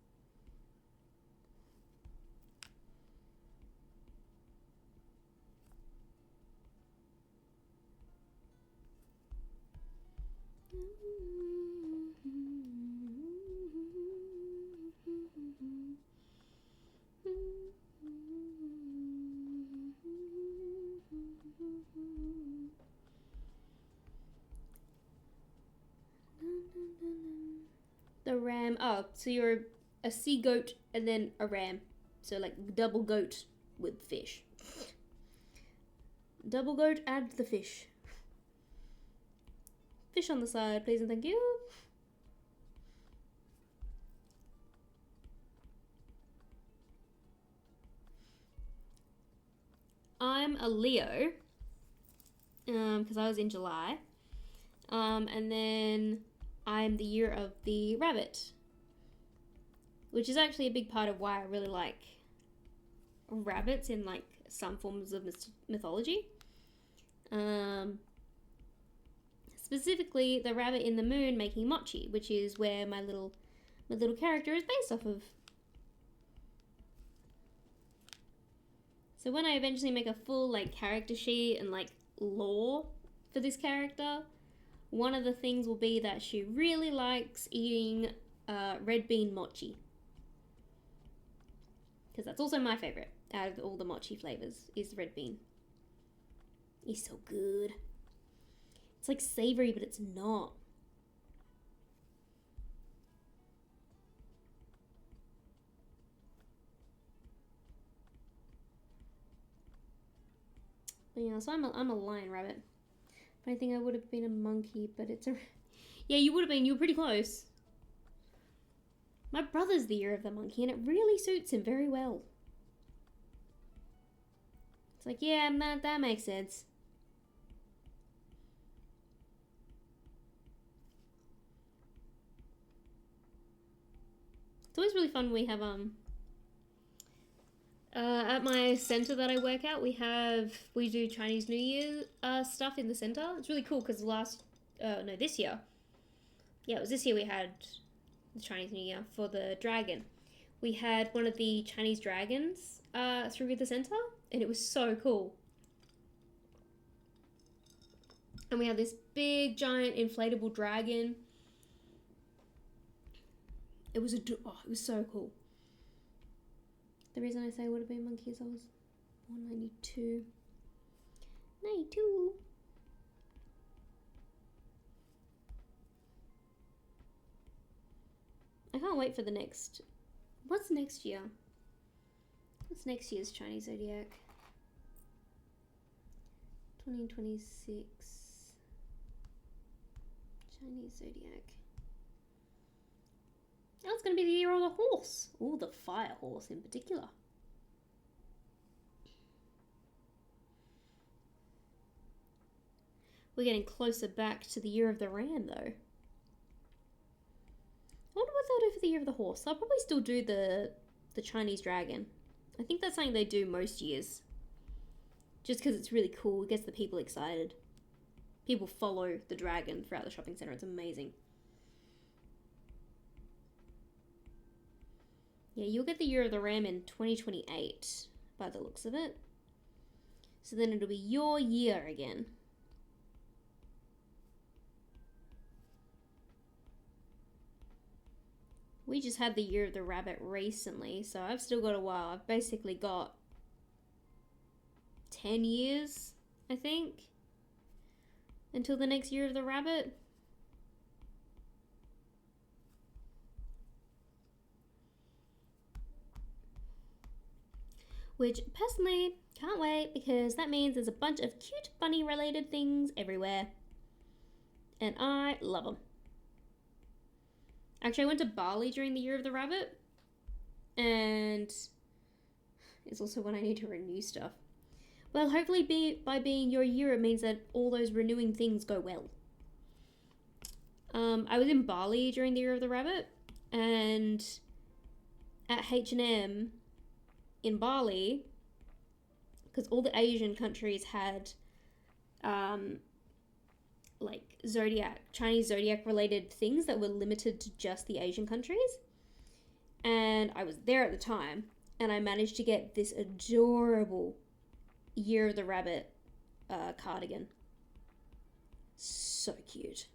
The ram. Oh, so you're a sea goat and then a ram. So like double goat with fish. Double goat, add the fish. Fish on the side, please and thank you. I'm a Leo. Because I was in July. And then I'm the year of the rabbit. Which is actually a big part of why I really like rabbits in like some forms of mythology. Specifically the rabbit in the moon making mochi, which is where my little character is based off of. So when I eventually make a full like character sheet and like lore for this character, one of the things will be that she really likes eating red bean mochi. Because that's also my favorite out of all the mochi flavors is red bean. It's so good. It's like savory, but it's not. But yeah, so I'm a lion rabbit. But I think I would have been a monkey, but it's a... Yeah, you would have been. You were pretty close. My brother's the year of the monkey, and it really suits him very well. It's like, yeah, that makes sense. It's always really fun when we have, at my center that I work at, we do Chinese New Year stuff in the center. It's really cool because this year. Yeah, it was this year we had the Chinese New Year for the dragon. We had one of the Chinese dragons through the center, and it was so cool. And we had this big, giant, inflatable dragon. It was it was so cool. The reason I say I would have been monkey is I was born 92. 92. I can't wait for the next... What's next year? What's next year's Chinese zodiac? 2026. Chinese zodiac. Oh, it's going to be the year of the horse. Oh, the fire horse in particular. We're getting closer back to the year of the ram, though. I wonder what they'll do for the year of the horse. They'll probably still do the Chinese dragon. I think that's something they do most years. Just because it's really cool. It gets the people excited. People follow the dragon throughout the shopping centre. It's amazing. Yeah, you'll get the year of the ram in 2028 by the looks of it. So then it'll be your year again. We just had the year of the rabbit recently, so I've still got a while. I've basically got 10 years, I think, until the next year of the rabbit. which personally can't wait because that means there's a bunch of cute bunny related things everywhere. And I love them. Actually, I went to Bali during the Year of the Rabbit, and it's also when I need to renew stuff. Well, hopefully by being your year, it means that all those renewing things go well. I was in Bali during the Year of the Rabbit, and at H&M in Bali, because all the Asian countries had like Chinese zodiac related things that were limited to just the Asian countries. And I was there at the time, and I managed to get this adorable Year of the Rabbit cardigan. So cute.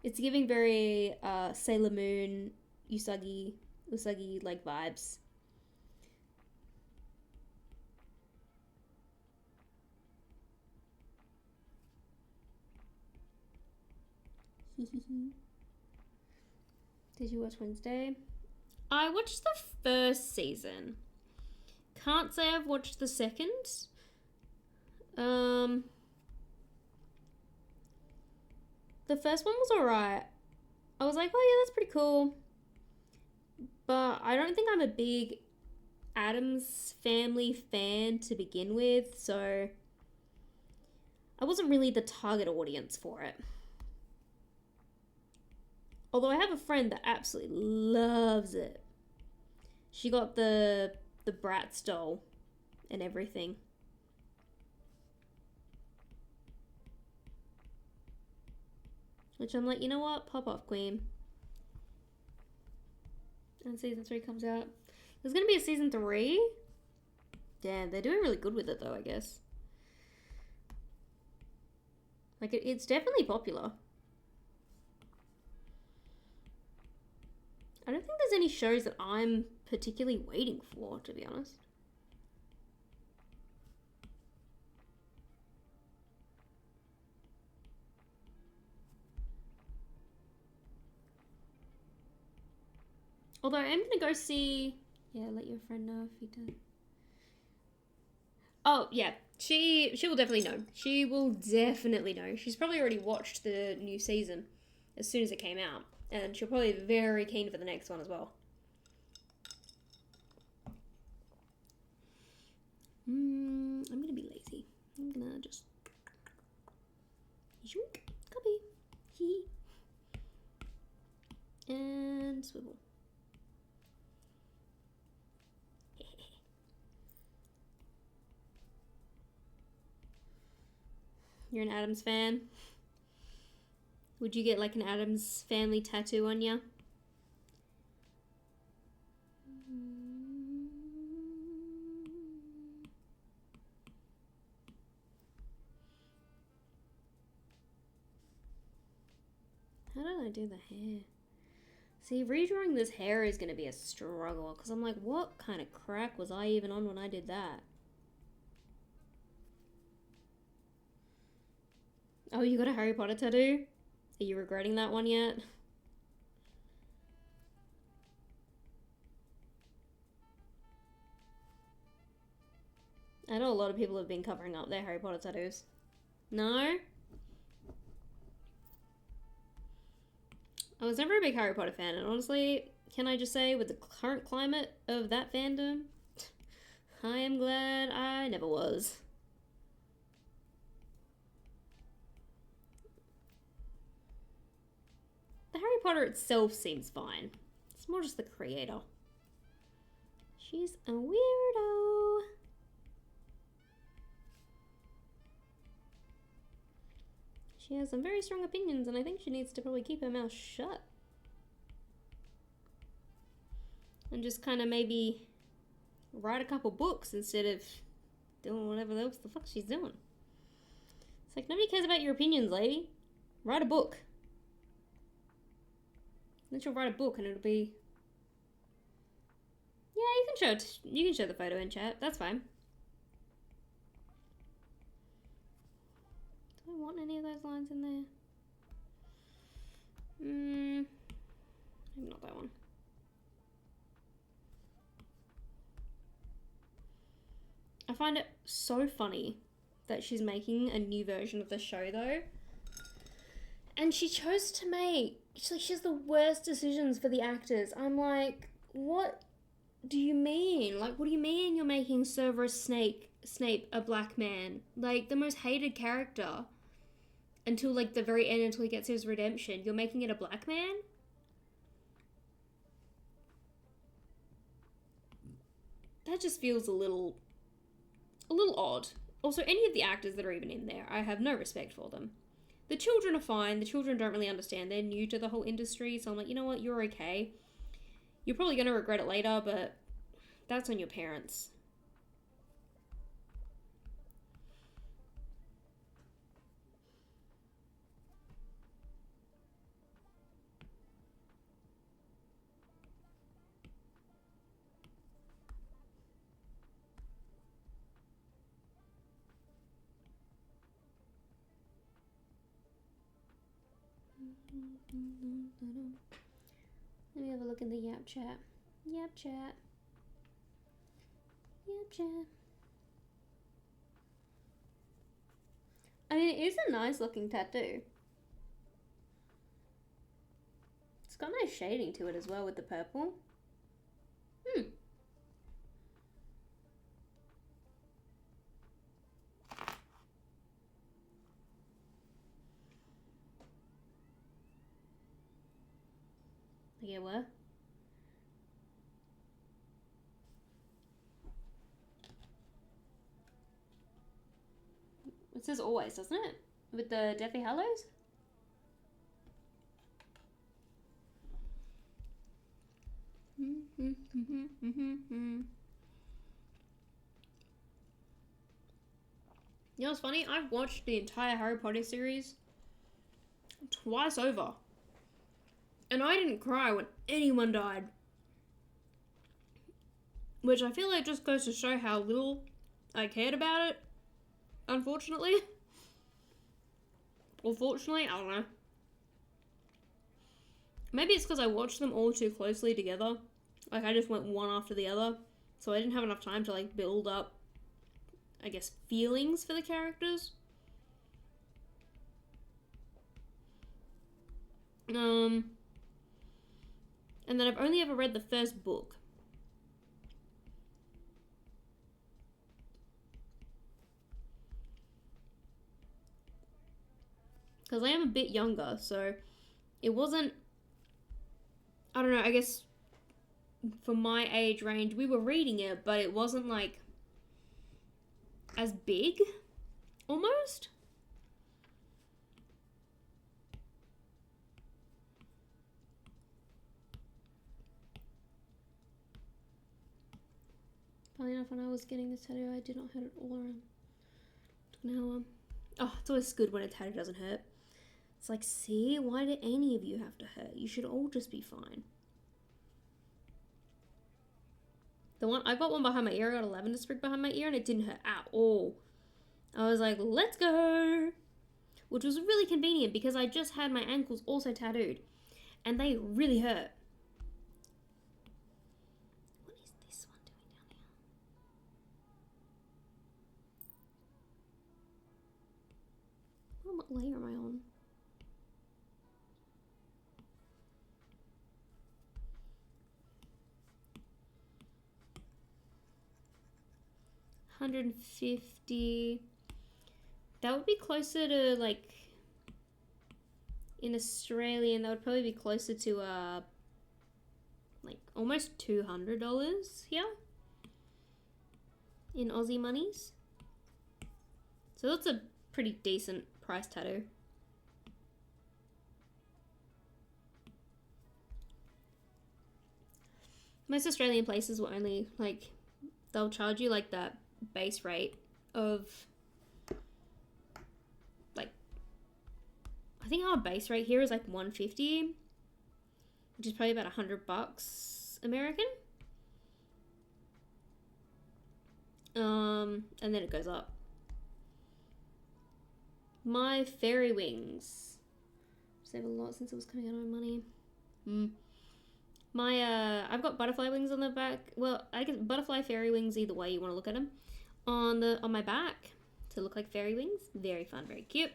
It's giving very Sailor Moon, Usagi like vibes. Did you watch Wednesday? I watched the first season. Can't say I've watched the second. The first one was alright. I was like, oh yeah, that's pretty cool. But I don't think I'm a big Addams Family fan to begin with, so I wasn't really the target audience for it. Although I have a friend that absolutely loves it. She got the Bratz doll and everything. Which I'm like, you know what? Pop off, queen. And season 3 comes out. There's going to be a season 3? Damn, they're doing really good with it though, I guess. Like, it's definitely popular. I don't think there's any shows that I'm particularly waiting for, to be honest. Although I am going to go see... Yeah, let your friend know if you do. Oh, yeah. She will definitely know. She will definitely know. She's probably already watched the new season as soon as it came out. And she'll probably be very keen for the next one as well. I'm going to be lazy. I'm going to just... Yoink. Copy. Hee. And swivel. You're an Addams fan? Would you get like an Addams Family tattoo on ya? How did I do the hair? See, redrawing this hair is going to be a struggle because I'm like, what kind of crack was I even on when I did that? Oh, you got a Harry Potter tattoo? Are you regretting that one yet? I know a lot of people have been covering up their Harry Potter tattoos. No? I was never a big Harry Potter fan, and honestly, can I just say, with the current climate of that fandom, I am glad I never was. The Harry Potter itself seems fine. It's more just the creator. She's a weirdo. She has some very strong opinions, and I think she needs to probably keep her mouth shut. And just kind of maybe write a couple books instead of doing whatever else the fuck she's doing. It's like, nobody cares about your opinions, lady. Write a book. Then she'll write a book and it'll be... Yeah, you can show the photo in chat. That's fine. Do I want any of those lines in there? Maybe not that one. find it so funny that she's making a new version of the show though. And she chose to make, she has the worst decisions for the actors. I'm like, what do you mean? Like, what do you mean you're making Severus Snape a black man? Like, the most hated character. Until, like, the very end, until he gets his redemption. You're making it a black man? That just feels a little odd. Also, any of the actors that are even in there, I have no respect for them. The children are fine. The children don't really understand. They're new to the whole industry. So I'm like, you know what? You're okay. You're probably going to regret it later, but that's on your parents. Let me have a look in the Yap chat. Yap chat. Yap chat. I mean, it is a nice looking tattoo. It's got nice shading to it as well with the purple. Yeah, what? It says always, doesn't it? With the Deathly Hallows? You know what's funny? I've watched the entire Harry Potter series twice over. And I didn't cry when anyone died. Which I feel like just goes to show how little I cared about it. Unfortunately. Or fortunately, I don't know. Maybe it's because I watched them all too closely together. Like, I just went one after the other. So I didn't have enough time to, like, build up, I guess, feelings for the characters. And then I've only ever read the first book. Because I am a bit younger, so it wasn't, I don't know, I guess for my age range, we were reading it, but it wasn't like as big, almost. Funny enough, when I was getting this tattoo, I did not hurt it all around. Now, oh, it's always good when a tattoo doesn't hurt. It's like, see, why do any of you have to hurt? You should all just be fine. I got one behind my ear. I got a lavender sprig behind my ear, and it didn't hurt at all. I was like, let's go. Which was really convenient because I just had my ankles also tattooed, and they really hurt. What is this one doing down here? What layer am I on? $150. That would be closer to, like, in Australian, that would probably be closer to like almost $200 here in Aussie monies. So that's a pretty decent price tattoo. Most Australian places will only, like, they'll charge you like that base rate of, like, I think our base rate here is like $150, which is probably about $100 American. And then it goes up. My fairy wings. Save a lot since it was coming out of my money. My, I've got butterfly wings on the back. Well, I guess butterfly, fairy wings, either way you want to look at them, on my back to look like fairy wings. Very fun, very cute.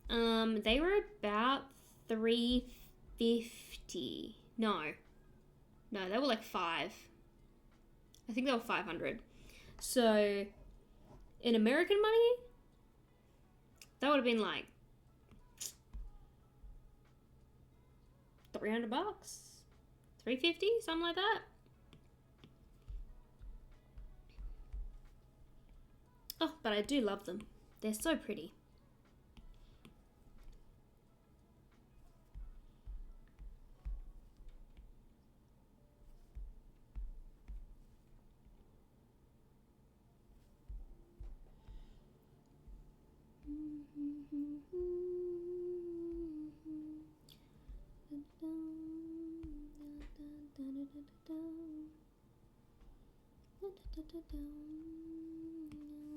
They were about $350. No, they were like $5. I think they were $500. So in American money, that would have been like $300, $350, something like that. Oh, but I do love them. They're so pretty.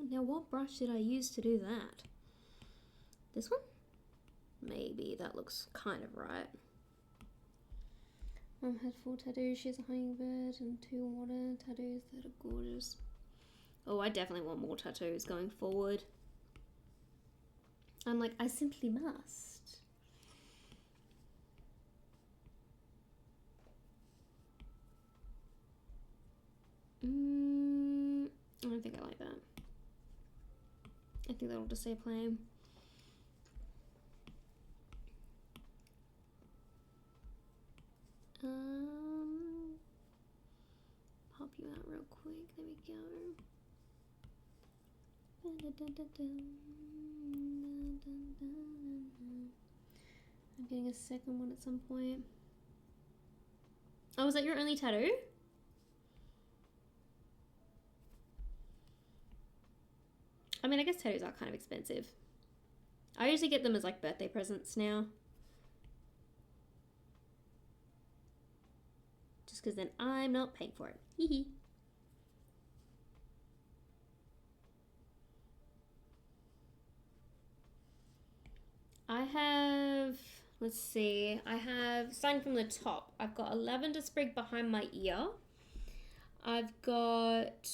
Now, what brush did I use to do that? This one? Maybe that looks kind of right. Mum had 4 tattoos. She has a hummingbird and 2 water tattoos that are gorgeous. Oh, I definitely want more tattoos going forward. I'm like, I simply must. I don't think I like that. I think that'll just stay plain. Pop you out real quick. There we go. I'm getting a second one at some point. Oh, is that your only tattoo? I mean, I guess tattoos are kind of expensive. I usually get them as like birthday presents now. Just because then I'm not paying for it. Hee hee. I have, let's see, I have, starting from the top, I've got a lavender sprig behind my ear. I've got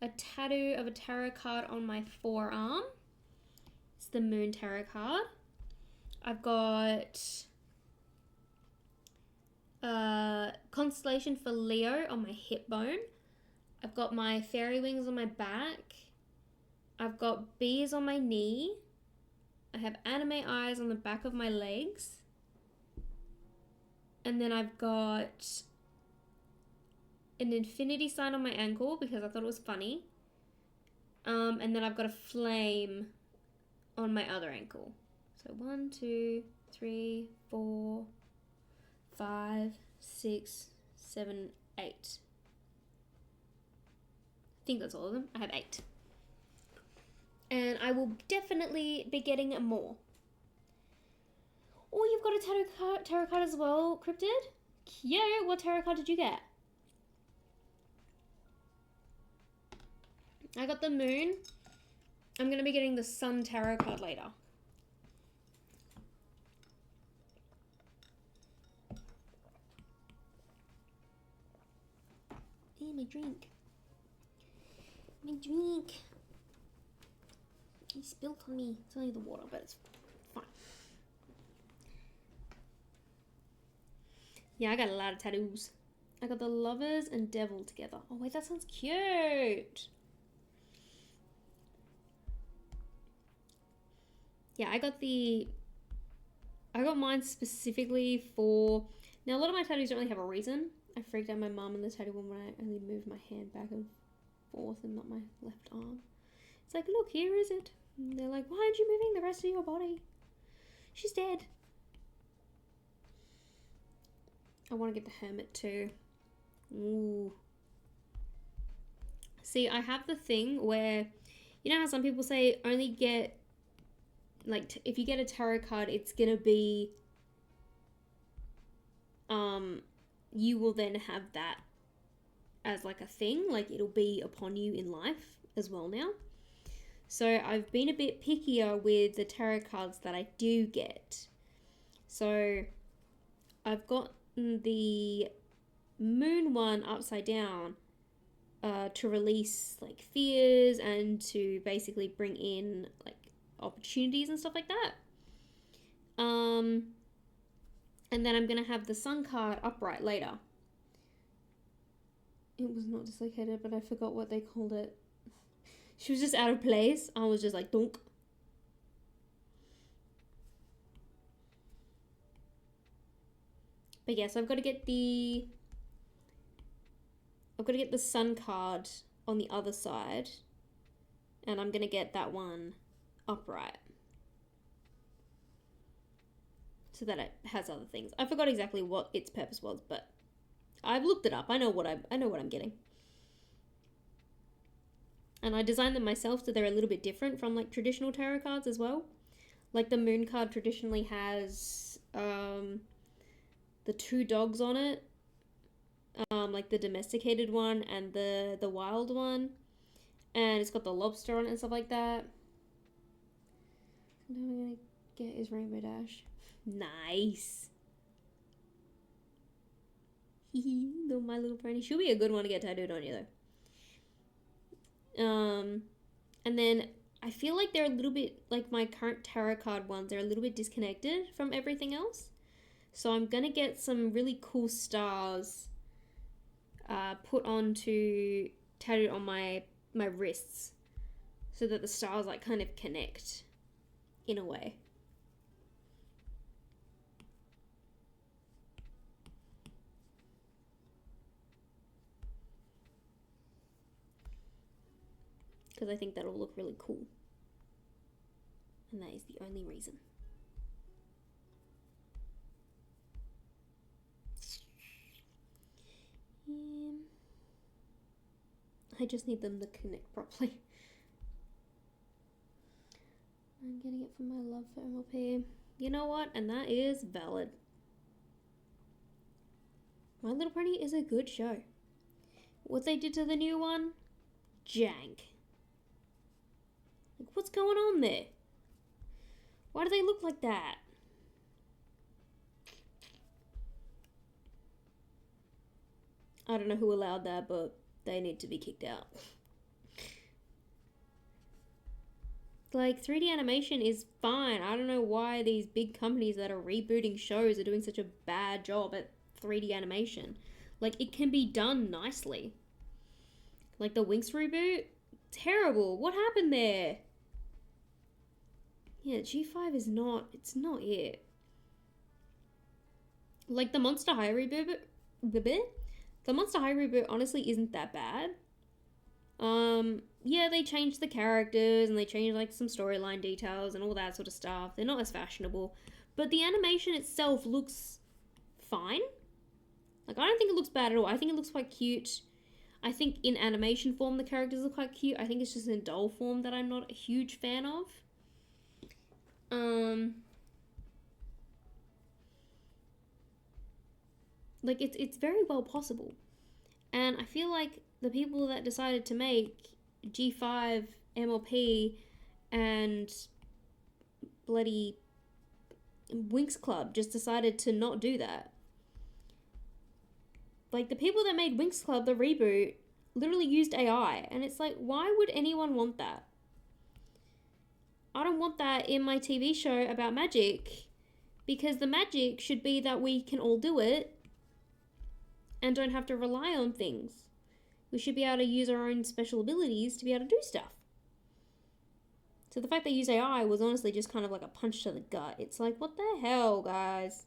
a tattoo of a tarot card on my forearm. It's the Moon Tarot card. I've got Constellation for Leo on my hip bone. I've got my fairy wings on my back. I've got bees on my knee. I have anime eyes on the back of my legs. And then I've got an infinity sign on my ankle because I thought it was funny. And then I've got a flame on my other ankle. So 1, 2, 3, 4, 5, 6, 7, 8. I think that's all of them. I have 8. And I will definitely be getting more. Oh, you've got a tarot card as well, Cryptid? Cute. What tarot card did you get? I got the Moon. I'm going to be getting the Sun tarot card later. Hey, my drink. My drink. He spilled on me. It's only the water, but it's fine. Yeah, I got a lot of tattoos. I got the Lovers and Devil together. Oh, wait, that sounds cute. Yeah, I got mine specifically for... Now, a lot of my tattoos don't really have a reason. I freaked out my mum in the tattoo one when I only moved my hand back and forth and not my left arm. It's like, look, here is it. And they're like, why aren't you moving the rest of your body? She's dead. I want to get the Hermit too. Ooh. See, I have the thing where, you know how some people say only get, like, if you get a tarot card, it's going to be, you will then have that as like a thing, like it'll be upon you in life as well now. So I've been a bit pickier with the tarot cards that I do get. So I've got the Moon one upside down to release like fears and to basically bring in like opportunities and stuff like that. And then I'm gonna have the Sun card upright later. It was not dislocated, but I forgot what they called it. She was just out of place. I was just like, donk. But yes, I've got to get the Sun card on the other side. And I'm gonna get that one upright. So that it has other things. I forgot exactly what its purpose was, but I've looked it up. I know what I'm getting. And I designed them myself so they're a little bit different from like traditional tarot cards as well. Like the moon card traditionally has the two dogs on it. Like the domesticated one and the wild one. And it's got the lobster on it and stuff like that. Now we're gonna get his Rainbow Dash. Nice. No, My Little Pony. She'll be a good one to get tattooed on you though. And then I feel like they're a little bit, like my current tarot card ones, they're a little bit disconnected from everything else. So I'm gonna get some really cool stars put onto, tattooed on my wrists so that the stars like kind of connect in a way. Because I think that'll look really cool. And that is the only reason. I just need them to connect properly. I'm getting it from my love for MLP. You know what? And that is valid. My Little Pony is a good show. What they did to the new one? Jank. Like, what's going on there? Why do they look like that? I don't know who allowed that, but they need to be kicked out. Like, 3D animation is fine. I don't know why these big companies that are rebooting shows are doing such a bad job at 3D animation. Like, it can be done nicely. Like the Winx reboot? Terrible. What happened there? Yeah, G5 is not, it's not it. Like the Monster High reboot, the Monster High reboot honestly isn't that bad. Yeah, they changed the characters and they changed like some storyline details and all that sort of stuff. They're not as fashionable, but the animation itself looks fine. Like, I don't think it looks bad at all. I think it looks quite cute. I think in animation form the characters are quite cute. I think it's just in doll form that I'm not a huge fan of. Like, it's very well possible. And I feel like the people that decided to make G5, MLP, and bloody Winx Club just decided to not do that. Like, the people that made Winx Club, the reboot, literally used AI. And it's like, why would anyone want that? I don't want that in my TV show about magic. Because the magic should be that we can all do it and don't have to rely on things. We should be able to use our own special abilities to be able to do stuff. So the fact they use AI was honestly just kind of like a punch to the gut. It's like, what the hell, guys?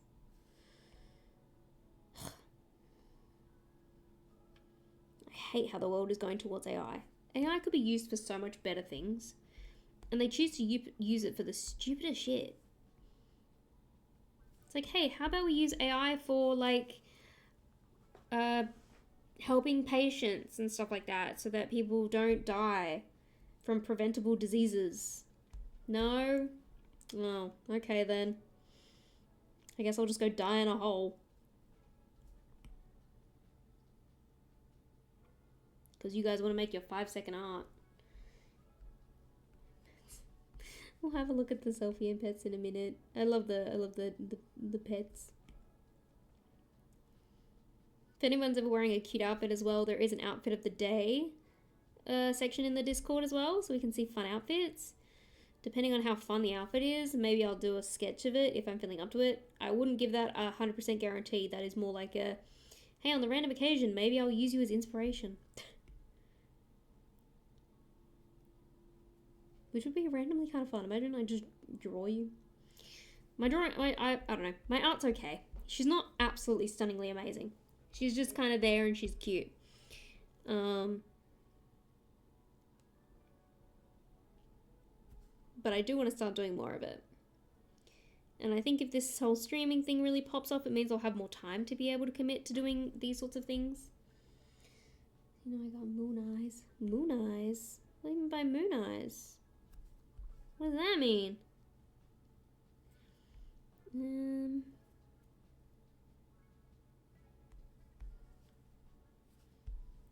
I hate how the world is going towards AI. AI could be used for so much better things. And they choose to use it for the stupidest shit. It's like, hey, how about we use AI for, like, helping patients and stuff like that so that people don't die from preventable diseases? No? Oh, okay then. I guess I'll just go die in a hole. Because you guys want to make your 5-second art. We'll have a look at the selfie and pets in a minute. I love the pets. If anyone's ever wearing a cute outfit as well, there is an outfit of the day section in the Discord as well, so we can see fun outfits. Depending on how fun the outfit is, maybe I'll do a sketch of it if I'm feeling up to it. I wouldn't give that a 100% guarantee. That is more like a, hey, on the random occasion, maybe I'll use you as inspiration. Which would be randomly kind of fun. Imagine I just draw you. My drawing, I don't know. My art's okay. She's not absolutely stunningly amazing. She's just kind of there and she's cute. But I do want to start doing more of it. And I think if this whole streaming thing really pops off, it means I'll have more time to be able to commit to doing these sorts of things. You know, I got moon eyes. Moon eyes? What do you mean by moon eyes? What does that mean?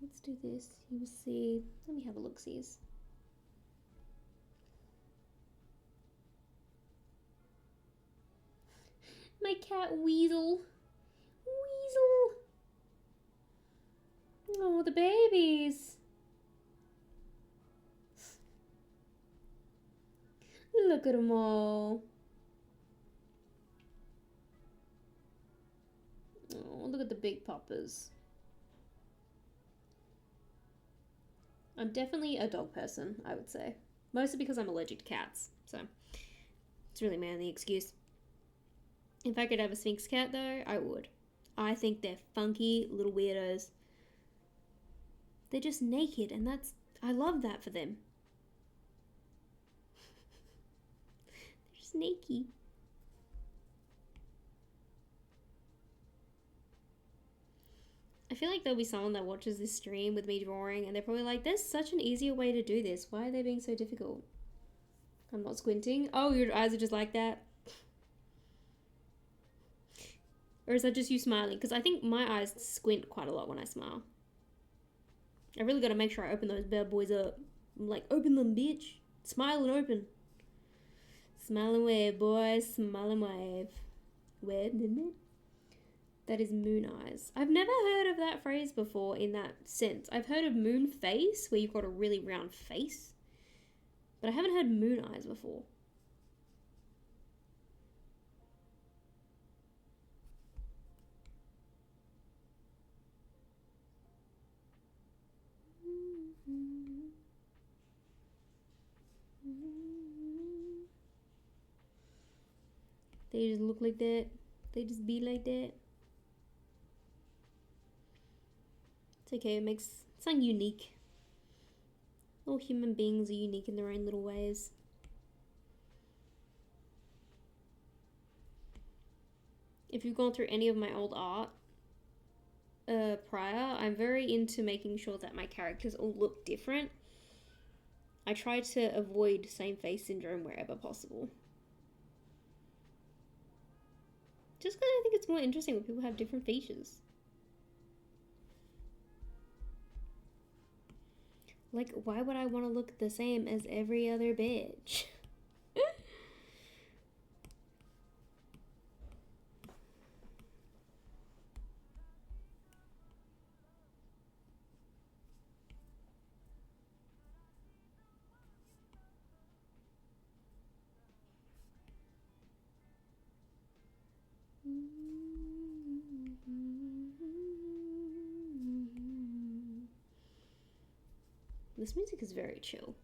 Let's do this. You will see. Let me have a look-sees. My cat Weasel. Weasel. Oh, the babies. Look at them all. Oh, look at the big poppers. I'm definitely a dog person, I would say. Mostly because I'm allergic to cats, so it's really my only excuse. If I could have a Sphinx cat, though, I would. I think they're funky little weirdos. They're just naked, and I love that for them. They're just naked. I feel like there'll be someone that watches this stream with me drawing, and they're probably like, there's such an easier way to do this. Why are they being so difficult? I'm not squinting. Oh, your eyes are just like that. Or is that just you smiling? Because I think my eyes squint quite a lot when I smile. I really got to make sure I open those bad boys up. I'm like, open them, bitch. Smile and open. Smile and wave, boys. Smile and wave. Where, didn't it? That is moon eyes. I've never heard of that phrase before in that sense. I've heard of moon face, where you've got a really round face. But I haven't heard moon eyes before. They just look like that. They just be like that. It's okay, it makes something unique. All human beings are unique in their own little ways. If you've gone through any of my old art prior, I'm very into making sure that my characters all look different. I try to avoid same face syndrome wherever possible. Just because I think it's more interesting when people have different features. Like, why would I want to look the same as every other bitch? This music is very chill.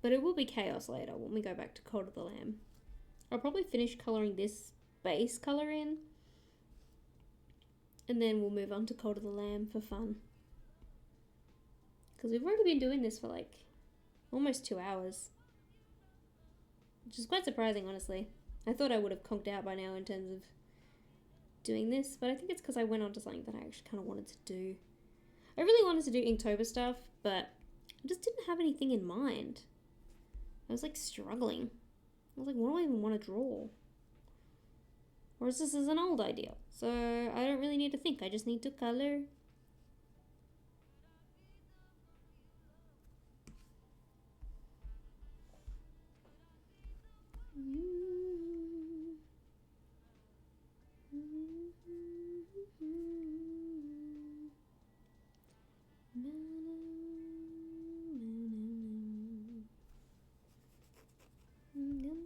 But it will be chaos later when we go back to Cult of the Lamb. I'll probably finish colouring this base colour in. And then we'll move on to Cult of the Lamb for fun. Because we've already been doing this for like almost 2 hours. Which is quite surprising, honestly. I thought I would have conked out by now in terms of doing this. But I think it's because I went on to something that I actually kind of wanted to do. I really wanted to do Inktober stuff, but I just didn't have anything in mind. I was like struggling. I was like, what do I even want to draw? Whereas this is an old idea, so I don't really need to think. I just need to color. think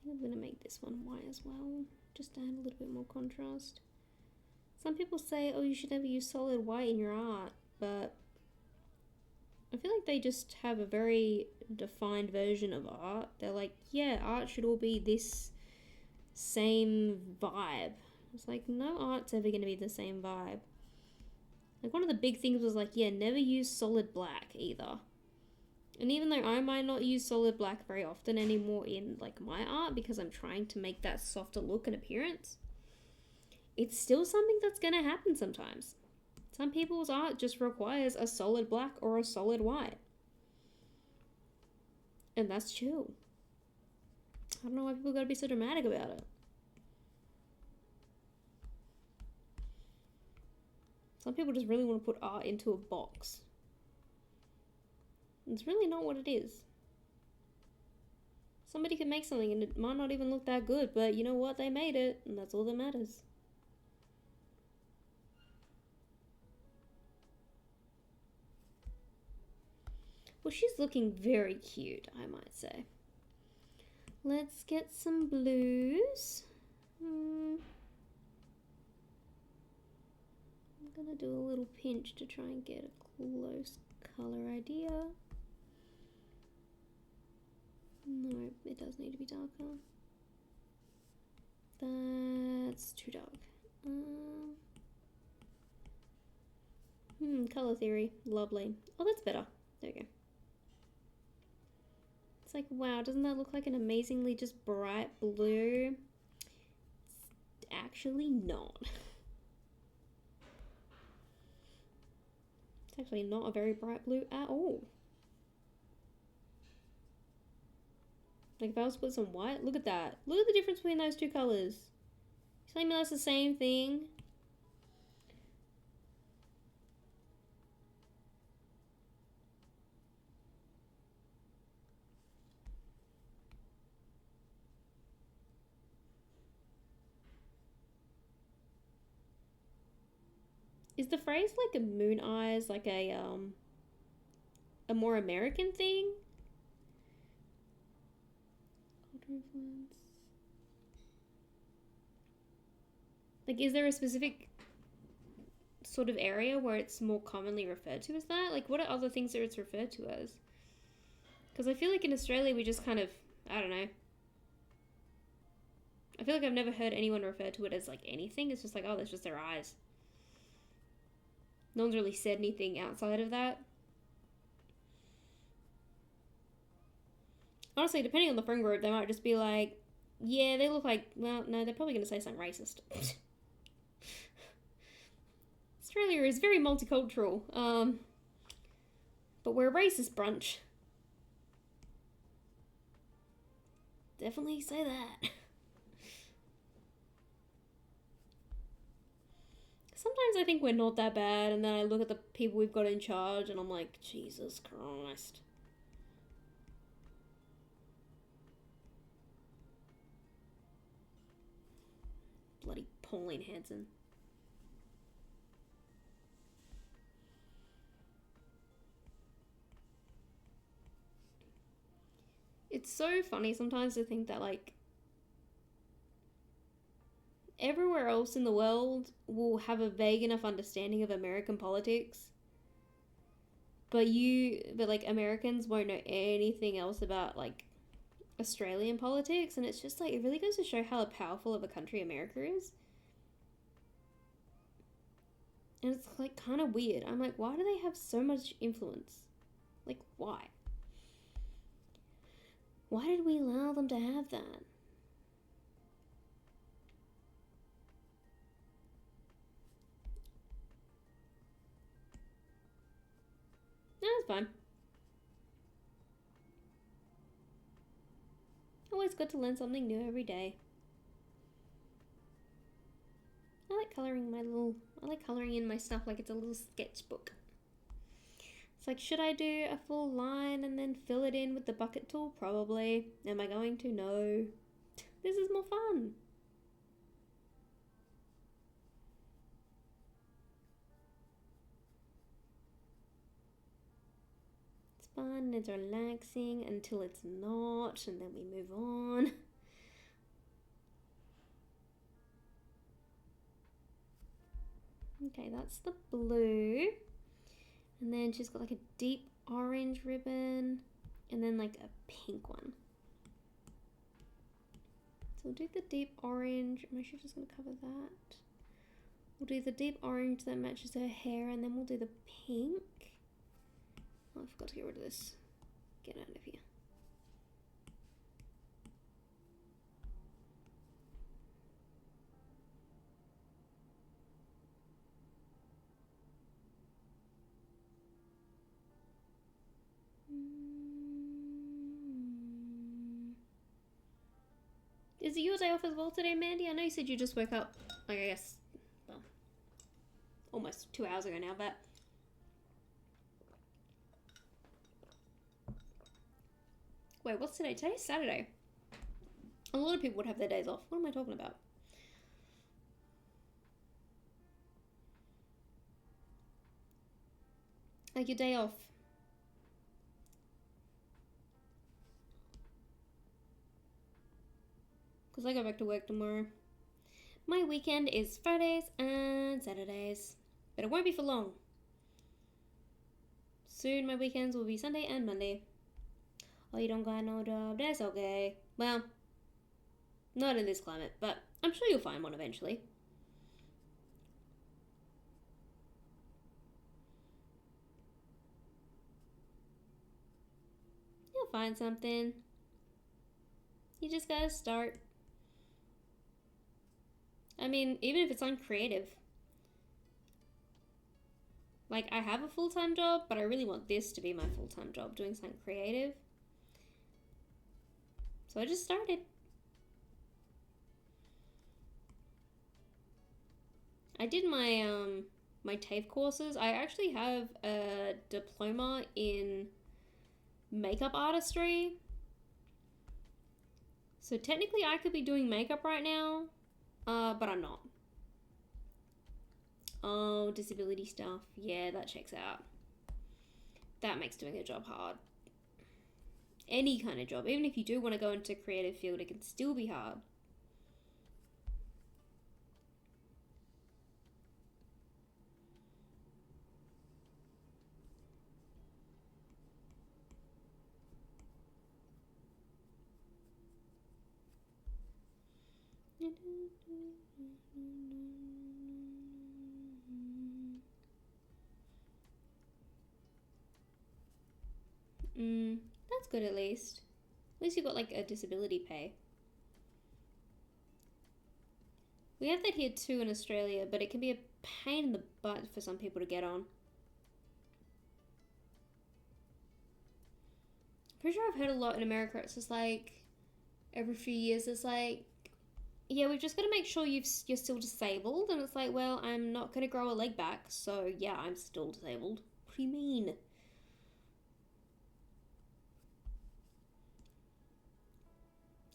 I'm gonna make this one white as well, just to add a little bit more contrast. Some people say, oh, you should never use solid white in your art, but I feel like they just have a very defined version of art. They're like, yeah, art should all be this same vibe. It's like, no art's ever going to be the same vibe. Like, one of the big things was like, yeah, never use solid black either. And even though I might not use solid black very often anymore in like my art because I'm trying to make that softer look and appearance, it's still something that's going to happen sometimes. Some people's art just requires a solid black or a solid white. And that's chill. I don't know why people gotta be so dramatic about it. Some people just really want to put art into a box. It's really not what it is. Somebody could make something and it might not even look that good, but you know what? They made it, and that's all that matters. Well, she's looking very cute, I might say. Let's get some blues. I'm gonna do a little pinch to try and get a close color idea. No, it does need to be darker. That's too dark. Color theory, lovely. Oh, that's better. There we go. It's like, wow, doesn't that look like an amazingly just bright blue? It's actually not. It's actually not a very bright blue at all. Like if I was to put some white, look at that. Look at the difference between those two colors. You telling me that's the same thing? Is the phrase like a moon eyes like a more American thing? Like, is there a specific sort of area where it's more commonly referred to as that? Like, what are other things that it's referred to as? Because I feel like in Australia we just kind of, I don't know. I feel like I've never heard anyone refer to it as like anything. It's just like, oh, that's just their eyes. No one's really said anything outside of that. Honestly, depending on the friend group, they might just be like, yeah, they look like, well, no, they're probably going to say something racist. Australia is very multicultural, but we're a racist brunch. Definitely say that. Sometimes I think we're not that bad, and then I look at the people we've got in charge, and I'm like, Jesus Christ. Bloody Pauline Hanson. It's so funny sometimes to think that, like, everywhere else in the world will have a vague enough understanding of American politics, but like, Americans won't know anything else about, like, Australian politics, and it's just, like, it really goes to show how powerful of a country America is. And it's, like, kind of weird. I'm like, why do they have so much influence? Like, why? Why did we allow them to have that? No, it's fine. Always good to learn something new every day. I like coloring in my stuff like it's a little sketchbook. It's like, should I do a full line and then fill it in with the bucket tool? Probably. Am I going to? No. This is more fun. It's fun, it's relaxing until it's not, and then we move on. Okay, that's the blue. And then she's got like a deep orange ribbon and then like a pink one. So we'll do the deep orange. I'm actually just going to cover that. We'll do the deep orange that matches her hair, and then we'll do the pink. Oh, I forgot to get rid of this. Get out of here. Is it your day off as well today, Mandy? I know you said you just woke up, like, I guess, well, almost 2 hours ago now, but... Wait, what's today? Today's Saturday. A lot of people would have their days off. What am I talking about? Like your day off. Because I go back to work tomorrow. My weekend is Fridays and Saturdays. But it won't be for long. Soon my weekends will be Sunday and Monday. Oh, you don't got no job? That's okay. Well, not in this climate, but I'm sure you'll find one eventually. You'll find something. You just gotta start. I mean, even if it's uncreative. Like, I have a full-time job, but I really want this to be my full-time job, doing something creative. So I just started. I did my my TAFE courses. I actually have a diploma in makeup artistry. So technically I could be doing makeup right now, but I'm not. Oh, disability stuff. Yeah, that checks out. That makes doing a job hard. Any kind of job. Even if you do want to go into a creative field, it can still be hard. That's good at least. At least you got like a disability pay. We have that here too in Australia, but it can be a pain in the butt for some people to get on. Pretty sure I've heard a lot in America. It's just like every few years it's like, yeah, we've just got to make sure you're still disabled. And it's like, well, I'm not going to grow a leg back, so yeah, I'm still disabled. What do you mean?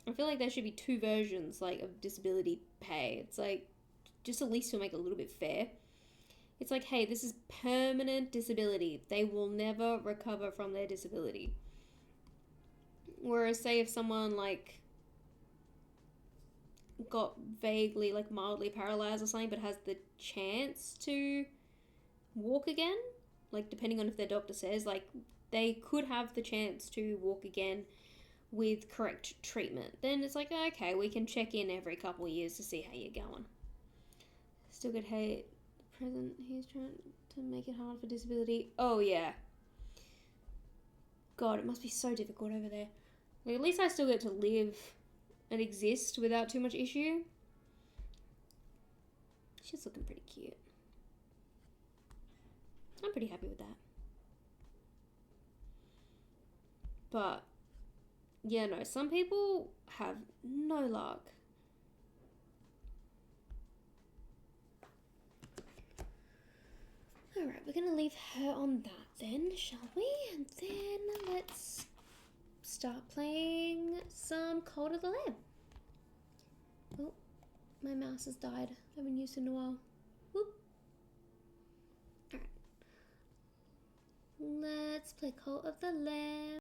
I feel like there should be two versions, like, of disability pay. It's like, just at least to make it a little bit fair. It's like, hey, this is permanent disability. They will never recover from their disability. Whereas, say, if someone, like, got vaguely, like, mildly paralyzed or something, but has the chance to walk again, like, depending on if their doctor says, like, they could have the chance to walk again with correct treatment, then it's like, okay, we can check in every couple of years to see how you're going. Still get hate. Present, he's trying to make it hard for disability. Oh, yeah. God, it must be so difficult over there. Like, at least I still get to live and exist without too much issue. She's looking pretty cute. I'm pretty happy with that. But yeah, no, some people have no luck. Alright, we're gonna leave her on that then, shall we? And then let's start playing some Cult of the Lamb. Oh, my mouse has died. I haven't used it in a while. Whoop. Alright. Let's let's play Cult of the Lamb.